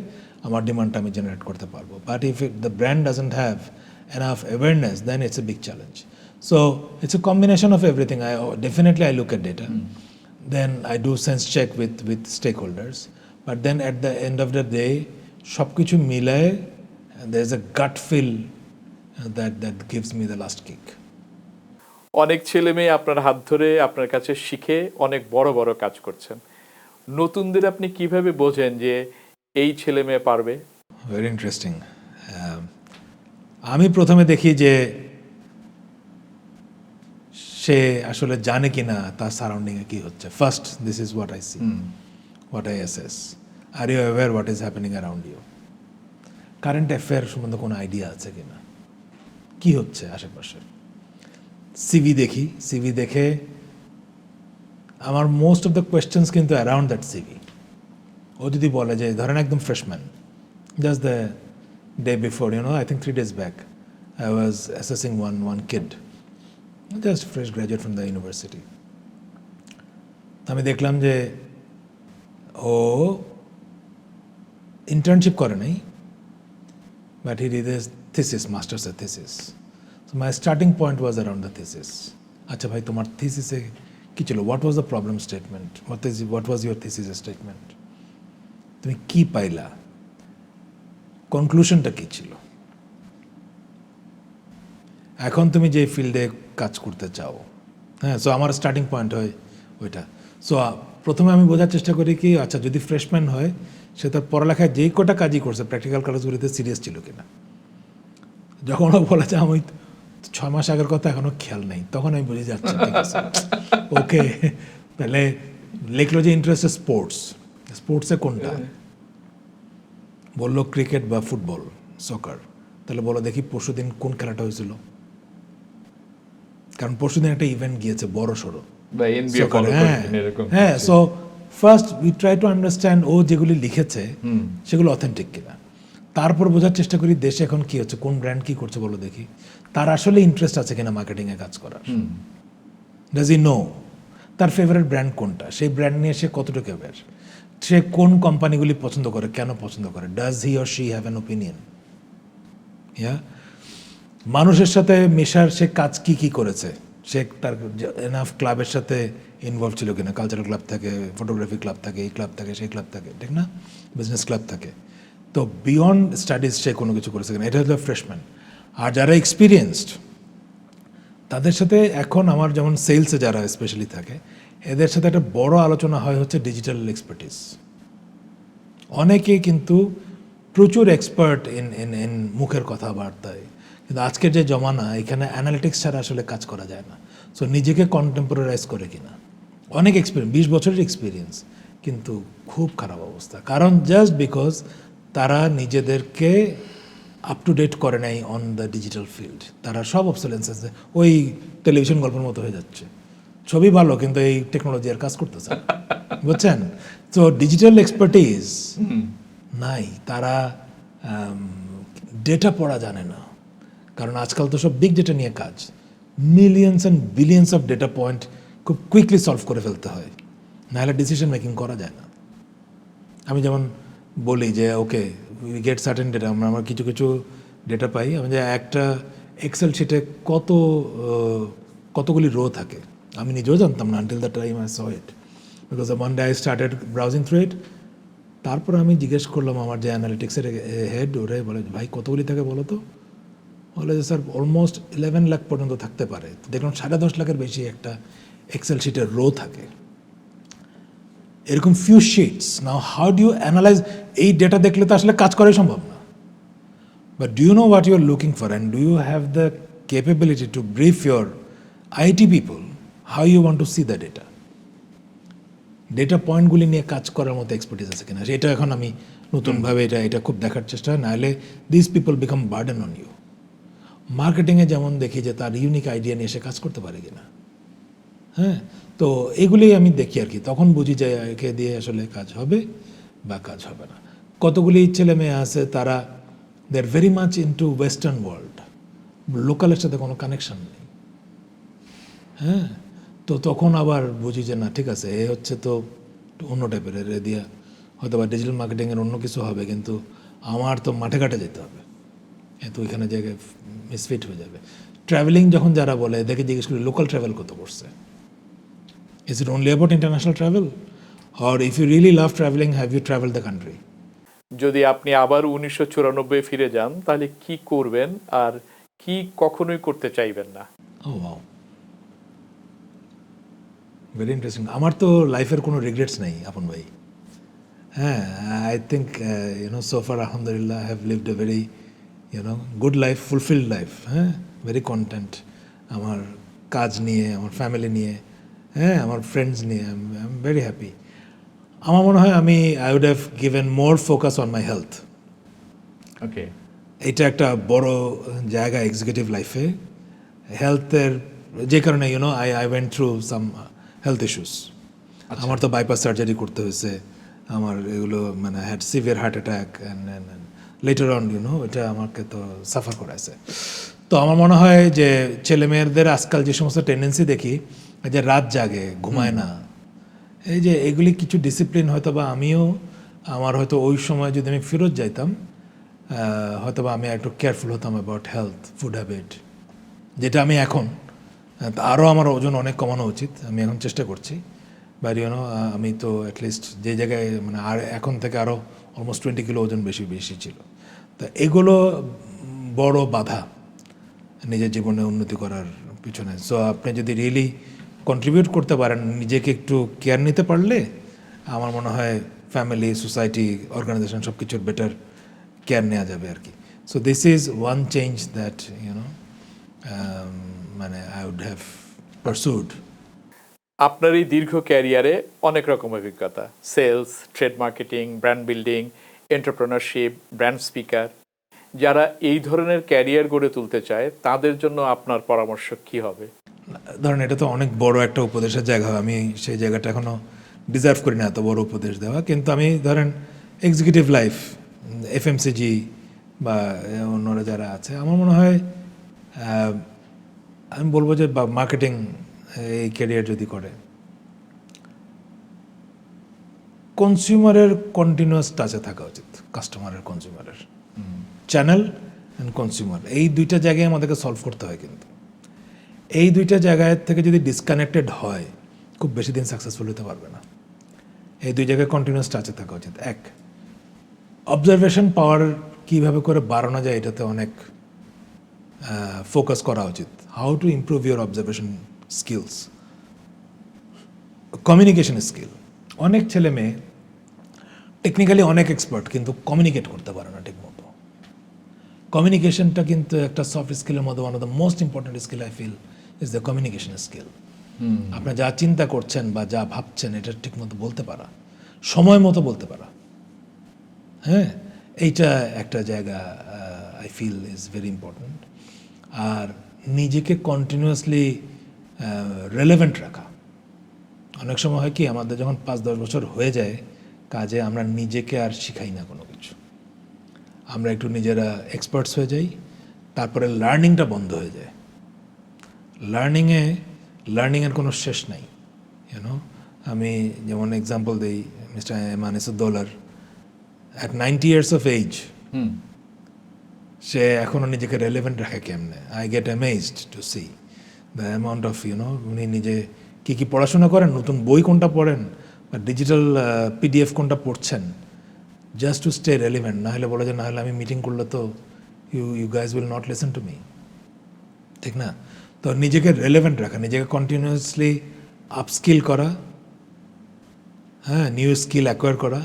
Speaker 1: আমার ডিমান্ডটা আমি জেনারেট করতে পারবো। But if the brand doesn't have enough awareness, then it's a big challenge. So it's a combination of everything. I look at data, then I do sense check with stakeholders, but then at the end of the day, সব কিছু মিলায়ে there's a gut feel that gives me the last kick.
Speaker 2: অনেক ছেলে মেয়ে আপনার হাত ধরে আপনার কাছে শিখে অনেক বড় বড় কাজ করছেন। নতুনদের আপনি কিভাবে বোঝেন যে এই ছেলে মেয়ে পারবে?
Speaker 1: Very interesting. আমি প্রথমে দেখি যে সে আসলে জানে কিনা তার সারাউন্ডিংয়ে কি হচ্ছে। First, this is what I see, what I assess. Are you aware what is happening around you? Current affair সম্বন্ধে কোনো আইডিয়া আছে কিনা, কি হচ্ছে আশেপাশে। সিভি দেখি, সিভি দেখে আমার মোস্ট অফ দ্য কোয়েশ্চেন্স কিন্তু অ্যারাউন্ড দ্যাট সিভি। ও যদি বলে যে ধরেন একদম freshman, just the day before, I think 3 days back, I was assessing one kid, just fresh graduate from the university. আমি দেখলাম যে ও ইন্টার্নশিপ করে নাই, but he did his thesis, মাস্টার্সের thesis. So my starting point was around the thesis. আচ্ছা ভাই, তোমার থিসিসে কী ছিল, what was the problem statement, what was your thesis statement, তুমি কী পাইলা, কনক্লুশনটা কী ছিল, এখন তুমি যে ফিল্ডে কাজ করতে চাও। হ্যাঁ, সো আমার স্টার্টিং পয়েন্ট হয় ওইটা। সো প্রথমে আমি বোঝার চেষ্টা করি কি, আচ্ছা যদি ফ্রেশম্যান হয়, সে তার পড়ালেখায় যেই কটা কাজই করছে প্র্যাকটিক্যাল কাজগুলিতে সিরিয়াস ছিল কিনা। যখন ও বলে যে আমি 6 মাস আগের কথা এখনো খেয়াল নেই, তখন আমি বুঝে যাচ্ছি ঠিক আছে, ওকে। তাহলে লিখলো যে ইন্টারেস্ট স্পোর্টস, স্পোর্টসে কোনটা, বললো ক্রিকেট বা ফুটবল, সকার। তাহলে বলো দেখি পরশুদিন কোন খেলাটা হয়েছিল, কারণ পরশুদিন একটা ইভেন্ট গিয়েছে বড় সড়ো। হ্যাঁ, so first we try to understand ও যেগুলি লিখেছে সেগুলো অথেন্টিক কিনা। তারপর বোঝার চেষ্টা করি দেশে এখন কি হচ্ছে, কোন ব্র্যান্ড কি করছে বলো দেখি, তার আসলে ইন্টারেস্ট আছে কিনা মার্কেটিংয়ে কাজ করার। ডাজ ই নো তার ফেভারিট ব্র্যান্ড কোনটা, সেই ব্র্যান্ড নিয়ে সে কতটুকু অ্যাওয়্যার, সে কোন কোম্পানিগুলি পছন্দ করে, কেন পছন্দ করে, does he or she have an opinion. মানুষের সাথে মেশার সে কাজ কি কি করেছে, সে তার এনাফ ক্লাবের সাথে ইনভলভ ছিল কিনা, কালচারাল ক্লাব থাকে, ফটোগ্রাফি ক্লাব থাকে, এই ক্লাব থাকে, সেই ক্লাব থাকে, ঠিক না, বিজনেস ক্লাব থাকে। তো বিয়ন্ড স্টাডিজ সে কোনো কিছু করেছে কিনা, এটা হলো ফ্রেশম্যান। আর যারা এক্সপিরিয়েন্সড তাদের সাথে এখন আমার যেমন সেলসে যারা স্পেশালি থাকে, এদের সাথে একটা বড় আলোচনা হয় হচ্ছে ডিজিটাল এক্সপার্টিস। অনেকে কিন্তু প্রচুর এক্সপার্ট ইন মুখের কথাবার্তায়, কিন্তু আজকের যে জমানা এখানে অ্যানালিটিক্স ছাড়া আসলে কাজ করা যায় না। সো নিজেকে কন্টেম্পোরারাইজ করে কিনা, অনেক এক্সপিরিয়েন্স, 20 বছরের এক্সপিরিয়েন্স, কিন্তু খুব খারাপ অবস্থা, কারণ জাস্ট বিকজ তারা নিজেদেরকে আপ টু ডেট করে নাই অন দ্য ডিজিটাল ফিল্ড। তারা সব অবসোলেন্স আছে, ওই টেলিভিশন গল্পের মতো হয়ে যাচ্ছে, ছবি ভালো কিন্তু এই টেকনোলজি আর কাজ করতেছে না, বুঝছেন। তো ডিজিটাল এক্সপার্টিস নাই, তারা ডেটা পড়া জানে না, কারণ আজকাল তো সব বিগ ডেটা নিয়ে কাজ, millions and billions of data point খুব কুইকলি সলভ করে ফেলতে হয়, নাহলে ডিসিশন মেকিং করা যায় না। আমি যেমন বলি যে okay we get certain data, আমরা কিছু কিছু ডেটা পাই, আমি যে একটা এক্সেল শিটে কতগুলি রো থাকে আমি নিজেও জানতাম না until the time I saw it, because one day I started browsing through it. তারপর আমি জিজ্ঞেস করলাম আমার যে অ্যানালিটিক্সের হেড, ওরে বলে ভাই কতগুলি থাকে বলো তো, বলে যে স্যার অলমোস্ট 11 লাখ পর্যন্ত থাকতে পারে। তো দেখলাম 10.5 লাখের বেশি একটা এক্সেল শিটের রো থাকে, এরকম few sheets. Now how do you analyse, এই ডেটা দেখলে তো আসলে কাজ করাই সম্ভব না, but do you know what you are looking for and do you have the capability to brief your IT people how you want to see the data, data পয়েন্টগুলি নিয়ে কাজ করার মতো এক্সপার্টিস আছে কিনা, সেটা এখন আমি নতুনভাবে এটা খুব দেখার চেষ্টা, নাহলে this people become burden on you. মার্কেটিংয়ে যেমন দেখি যে তার ইউনিক আইডিয়া নিয়ে সে কাজ করতে পারে কিনা, হ্যাঁ, তো এগুলি আমি দেখি আর কি, তখন বুঝি যে একে দিয়ে আসলে কাজ হবে বা কাজ হবে না। কতগুলি ছেলে মেয়ে আছে তারা they are very much into western world, লোকালের সাথে কোনো কানেকশন নেই, হ্যাঁ, তো তখন আবার বুঝি যে না ঠিক আছে, এ হচ্ছে তো অন্য টাইপের, এর দিয়া হয়তো বা ডিজিটাল মার্কেটিংয়ের অন্য কিছু হবে, কিন্তু আমার তো মাঠে ঘাটে যেতে হবে, তো ওইখানে জায়গায় মিসফিট হয়ে যাবে। ট্রাভেলিং যখন যারা বলে দেখে জিজ্ঞেস করি লোকাল ট্রাভেল কত করছে, is it only about international travel, or if you really love travelling have you travel the country.
Speaker 2: যদি আপনি আবার 1994 ফিরে যান তাহলে কি করবেন আর কি কখনোই করতে চাইবেন না?
Speaker 1: ও ওয়াও, ভেরি ইন্টারেস্টিং। আমার তো লাইফের কোনো রিগ্রেটস নেই আপন ভাই, হ্যাঁ, আই থিঙ্ক সো ফার আলহামদুলিল্লাহ I have lived a very good life, fulfilled life, হ্যাঁ, ভেরি কন্টেন্ট আমার কাজ নিয়ে, আমার ফ্যামিলি নিয়ে, হ্যাঁ, আমার ফ্রেন্ডস নিয়ে, আই এম ভেরি হ্যাপি। আমার মনে হয় আমি I would have given more focus on my health.
Speaker 3: Okay,
Speaker 1: এটা একটা বড় জায়গা এক্সিকিউটিভ লাইফে, হেলথের যে কারণে I went through some health issues. আমার তো বাইপাস সার্জারি করতে হয়েছে, আমার এগুলো মানে had severe heart attack and later on এটা আমাকে তো সাফার করাইছে। তো আমার মনে হয় যে ছেলে মেয়েদের আজকাল যে সমস্ত টেন্ডেন্সি দেখি, যে রাত জাগে, ঘুমায় না, এই যে এগুলি কিছু ডিসিপ্লিন হয়তো বা আমিও, আমার হয়তো ওই সময় যদি আমি ফেরত যাইতাম হয়তো বা আমি একটু কেয়ারফুল হতাম অ্যাবাউট হেলথ, ফুড হ্যাবিট, যেটা আমি এখন আরও আমার ওজন অনেক কমানো উচিত, আমি এখন চেষ্টা করছি। বাট আমি তো অ্যাটলিস্ট যে জায়গায় মানে আর এখন থেকে আরও অলমোস্ট 20 কিলো ওজন বেশি ছিল। তো এগুলো বড় বাধা নিজের জীবনে উন্নতি করার পিছনে। সো আপনি যদি রিয়েলি কন্ট্রিবিউট করতে পারেন, নিজেকে একটু কেয়ার নিতে পারলে আমার মনে হয় ফ্যামিলি, সোসাইটি, অর্গানাইজেশন সব কিছুর বেটার কেয়ার নেওয়া যাবে আর কি। So this is one change that মানে আই উড হ্যাভ পারসুড।
Speaker 2: আপনার এই দীর্ঘ ক্যারিয়ারে অনেক রকম অভিজ্ঞতা, sales, trade marketing, brand building, entrepreneurship, brand speaker, যারা এই ধরনের ক্যারিয়ার গড়ে তুলতে চায় তাদের জন্য আপনার পরামর্শ কি হবে?
Speaker 1: ধরেন এটা তো অনেক বড় একটা উপদেশের জায়গা, আমি সেই জায়গাটা এখনও ডিজার্ভ করি না এত বড় উপদেশ দেওয়া, কিন্তু আমি ধরেন এক্সিকিউটিভ লাইফ, এফএমসিজি, বা অন্যরা যারা আছে, আমার মনে হয় আমি বলবো যে বা মার্কেটিং এই ক্যারিয়ার যদি করে, কনজিউমারের কন্টিনিউয়াস টাচে থাকা উচিত, কাস্টমারের কনজিউমারের চ্যানেল অ্যান্ড কনজিউমার, এই দুইটা জায়গায় আমাদেরকে সলভ করতে হয়। কিন্তু এই দুইটা জায়গায় থেকে যদি ডিসকানেক্টেড হয়, খুব বেশি দিন সাকসেসফুল হতে পারবে না। এই দুই জায়গায় কন্টিনিউয়াস টাচে থাকা উচিত। এক, অবজারভেশন পাওয়ার কীভাবে করে বাড়ানো যায় এটাতে অনেক ফোকাস করা উচিত। How to improve your observation skills, communication skill. অনেক ছেলে মেয়ে টেকনিক্যালি অনেক এক্সপার্ট, কিন্তু কমিউনিকেট করতে পারে না ঠিকমতো। কমিউনিকেশনটা কিন্তু একটা সফট স্কিলের মধ্যে one of the most important skill I feel is the communication skill. আপনি যা চিন্তা করছেন বা যা ভাবছেন এটা ঠিকমতো বলতে পারা, সময় মতো বলতে পারা, হ্যাঁ, এইটা একটা জায়গা I feel is very important. আর নিজেকে কন্টিনিউয়াসলি রেলেভেন্ট রাখা। অনেক সময় হয় কি, আমাদের যখন 5-10 বছর হয়ে যায় কাজে, আমরা নিজেকে আর শিখাই না কোনো কিছু, আমরা একটু নিজেরা এক্সপার্টস হয়ে যাই, তারপরে লার্নিংটা বন্ধ হয়ে যায়। লার্নিংয়ের কোনো শেষ নাই, ইউনো। আমি যেমন এক্সাম্পল দিই, মিস্টার মানিসুদ্দৌলার অ্যাট 90 years of age সে এখনও নিজেকে রেলেভেন্ট রাখে কেমনে। I get amazed to see the amount of উনি নিজে কী পড়াশোনা করেন, নতুন বই কোনটা পড়েন বা ডিজিটাল PDF কোনটা পড়ছেন, জাস্ট টু স্টে রেলিভেন্ট। না হলে বলে যে না হলে আমি মিটিং করলে তো you guys will not listen to me, ঠিক না? তো নিজেকে রেলেভেন্ট রাখা, নিজেকে কন্টিনিউয়াসলি আপস্কিল করা, হ্যাঁ, নিউ স্কিল অ্যাকোয়ার করা,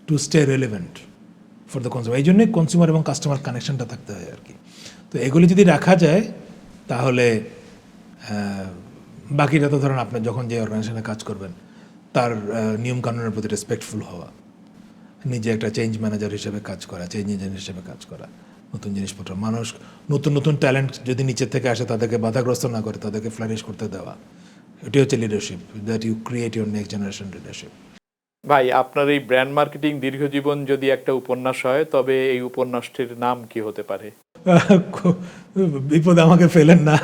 Speaker 1: to stay relevant for the consumer. এই জন্যই কনজিউমার এবং কাস্টমার কানেকশনটা থাকতে হয় আর কি। তো এগুলি যদি রাখা যায় তাহলে বাকিটা তো ধরেন আপনি যখন যে অর্গানাইজেশনে কাজ করবেন তার নিয়মকানুনের প্রতি রেসপেক্টফুল হওয়া, নিজে একটা চেঞ্জ ম্যানেজার হিসেবে কাজ করা, চেঞ্জ ইঞ্জিনিয়ার হিসেবে কাজ করা, নতুন জিনিসপত্র, মানুষ নতুন নতুন ট্যালেন্ট যদি নিচের থেকে আসে তাদেরকে বাধাগ্রস্ত না করে তাদেরকে ফ্লারিশ করতে দেওয়া, এটি হচ্ছে leadership, that you create your next generation leadership.
Speaker 2: ভাই, আপনার এই ব্র্যান্ড মার্কেটিং দীর্ঘজীবন যদি একটা উপন্যাস হয়, তবে এই উপন্যাসটির নাম কি হতে পারে?
Speaker 1: বিপদ আমাকে ফেলেন না,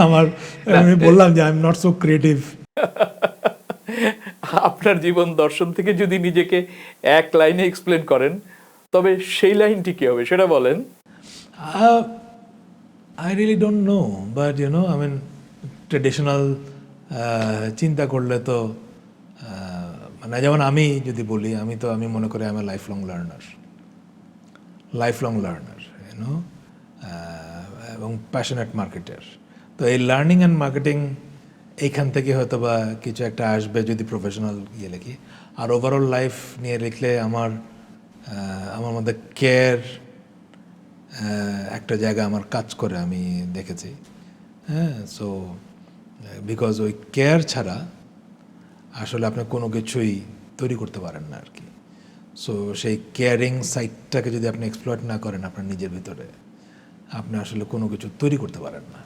Speaker 1: আমি বললাম যে I am not so creative.
Speaker 2: আপনার জীবন দর্শন থেকে যদি নিজেকে এক লাইনে এক্সপ্লেন করেন, তবে সেই লাইনটি কি হবে সেটা বলেন।
Speaker 1: I really don't know, but I mean traditional চিন্তা করলে তো মানে যেমন আমি যদি বলি, আমি মনে করি আমি লাইফ লং লার্নার, এবং প্যাশনেট মার্কেটার। তো এই লার্নিং অ্যান্ড মার্কেটিং এইখান থেকে হয়তো বা কিছু একটা আসবে যদি প্রফেশনাল লিখি। আর ওভারঅল লাইফ নিয়ে লিখলে আমার মধ্যে কেয়ার একটা জায়গা আমার কাজ করে, আমি দেখেছি। হ্যাঁ, সো বিকজ ওই কেয়ার ছাড়া আসলে আপনি কোনো কিছুই তৈরি করতে পারেন না আর কি। সো সেই কেয়ারিং সাইডটাকে যদি আপনি এক্সপ্লয়েট না করেন আপনার নিজের ভিতরে, আপনি আসলে কোনো কিছু তৈরি করতে পারেন না।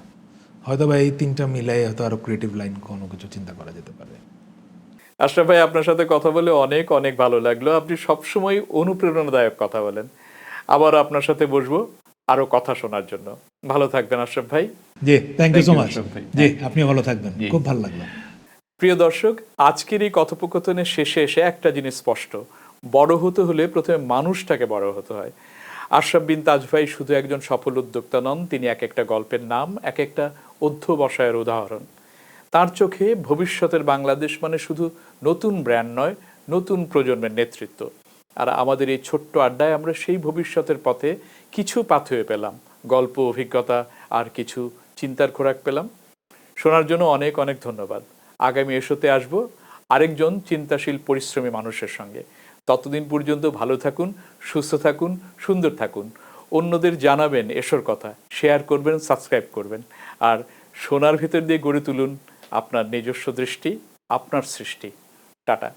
Speaker 1: হয়তো বা এই তিনটা মিলাই হয়তো আরও ক্রিয়েটিভ লাইন কোনো কিছু চিন্তা করা যেতে পারে।
Speaker 2: আশরাফ ভাই, আপনার সাথে কথা বলে অনেক অনেক ভালো লাগলো। আপনি সবসময় অনুপ্রেরণাদায়ক কথা বলেন। আবার আপনার সাথে বসবো আরো কথা শোনার জন্য। ভালো থাকবেন আশরাফ ভাই।
Speaker 1: জি, thank you so much.
Speaker 3: Ashraf ভাই।
Speaker 1: জি, আপনিও ভালো থাকবেন, খুব ভালো লাগলো।
Speaker 2: প্রিয় দর্শক, আজকের এই কথোপকথনের শেষে এসে একটা জিনিস স্পষ্ট, বড় হতে হলে প্রথমে মানুষটাকে বড় হতে হয়। আশরাফ বিন তাজ ভাই শুধু একজন সফল উদ্যোক্তা নন, তিনি এক একটা গল্পের নাম, এক একটা অধ্যবসায়ের উদাহরণ। তার চোখে ভবিষ্যতের বাংলাদেশ মানে শুধু নতুন ব্র্যান্ড নয়, নতুন প্রজন্মের নেতৃত্ব। আর আমাদের এই ছোট্ট আড্ডায় আমরা সেই ভবিষ্যতের পথে কিছু পাথেয় পেলাম, গল্প, অভিজ্ঞতা আর কিছু চিন্তার খোরাক পেলাম। শোনার জন্য অনেক অনেক ধন্যবাদ। আগামী এশোতে আসবো আরেকজন চিন্তাশীল পরিশ্রমী মানুষের সঙ্গে। ততদিন পর্যন্ত ভালো থাকুন, সুস্থ থাকুন, সুন্দর থাকুন। অন্যদের জানাবেন এশোর কথা, শেয়ার করবেন, সাবস্ক্রাইব করবেন। আর শোনার ভিতর দিয়ে গড়ে তুলুন আপনার নিজস্ব দৃষ্টি, আপনার সৃষ্টি। টাটা।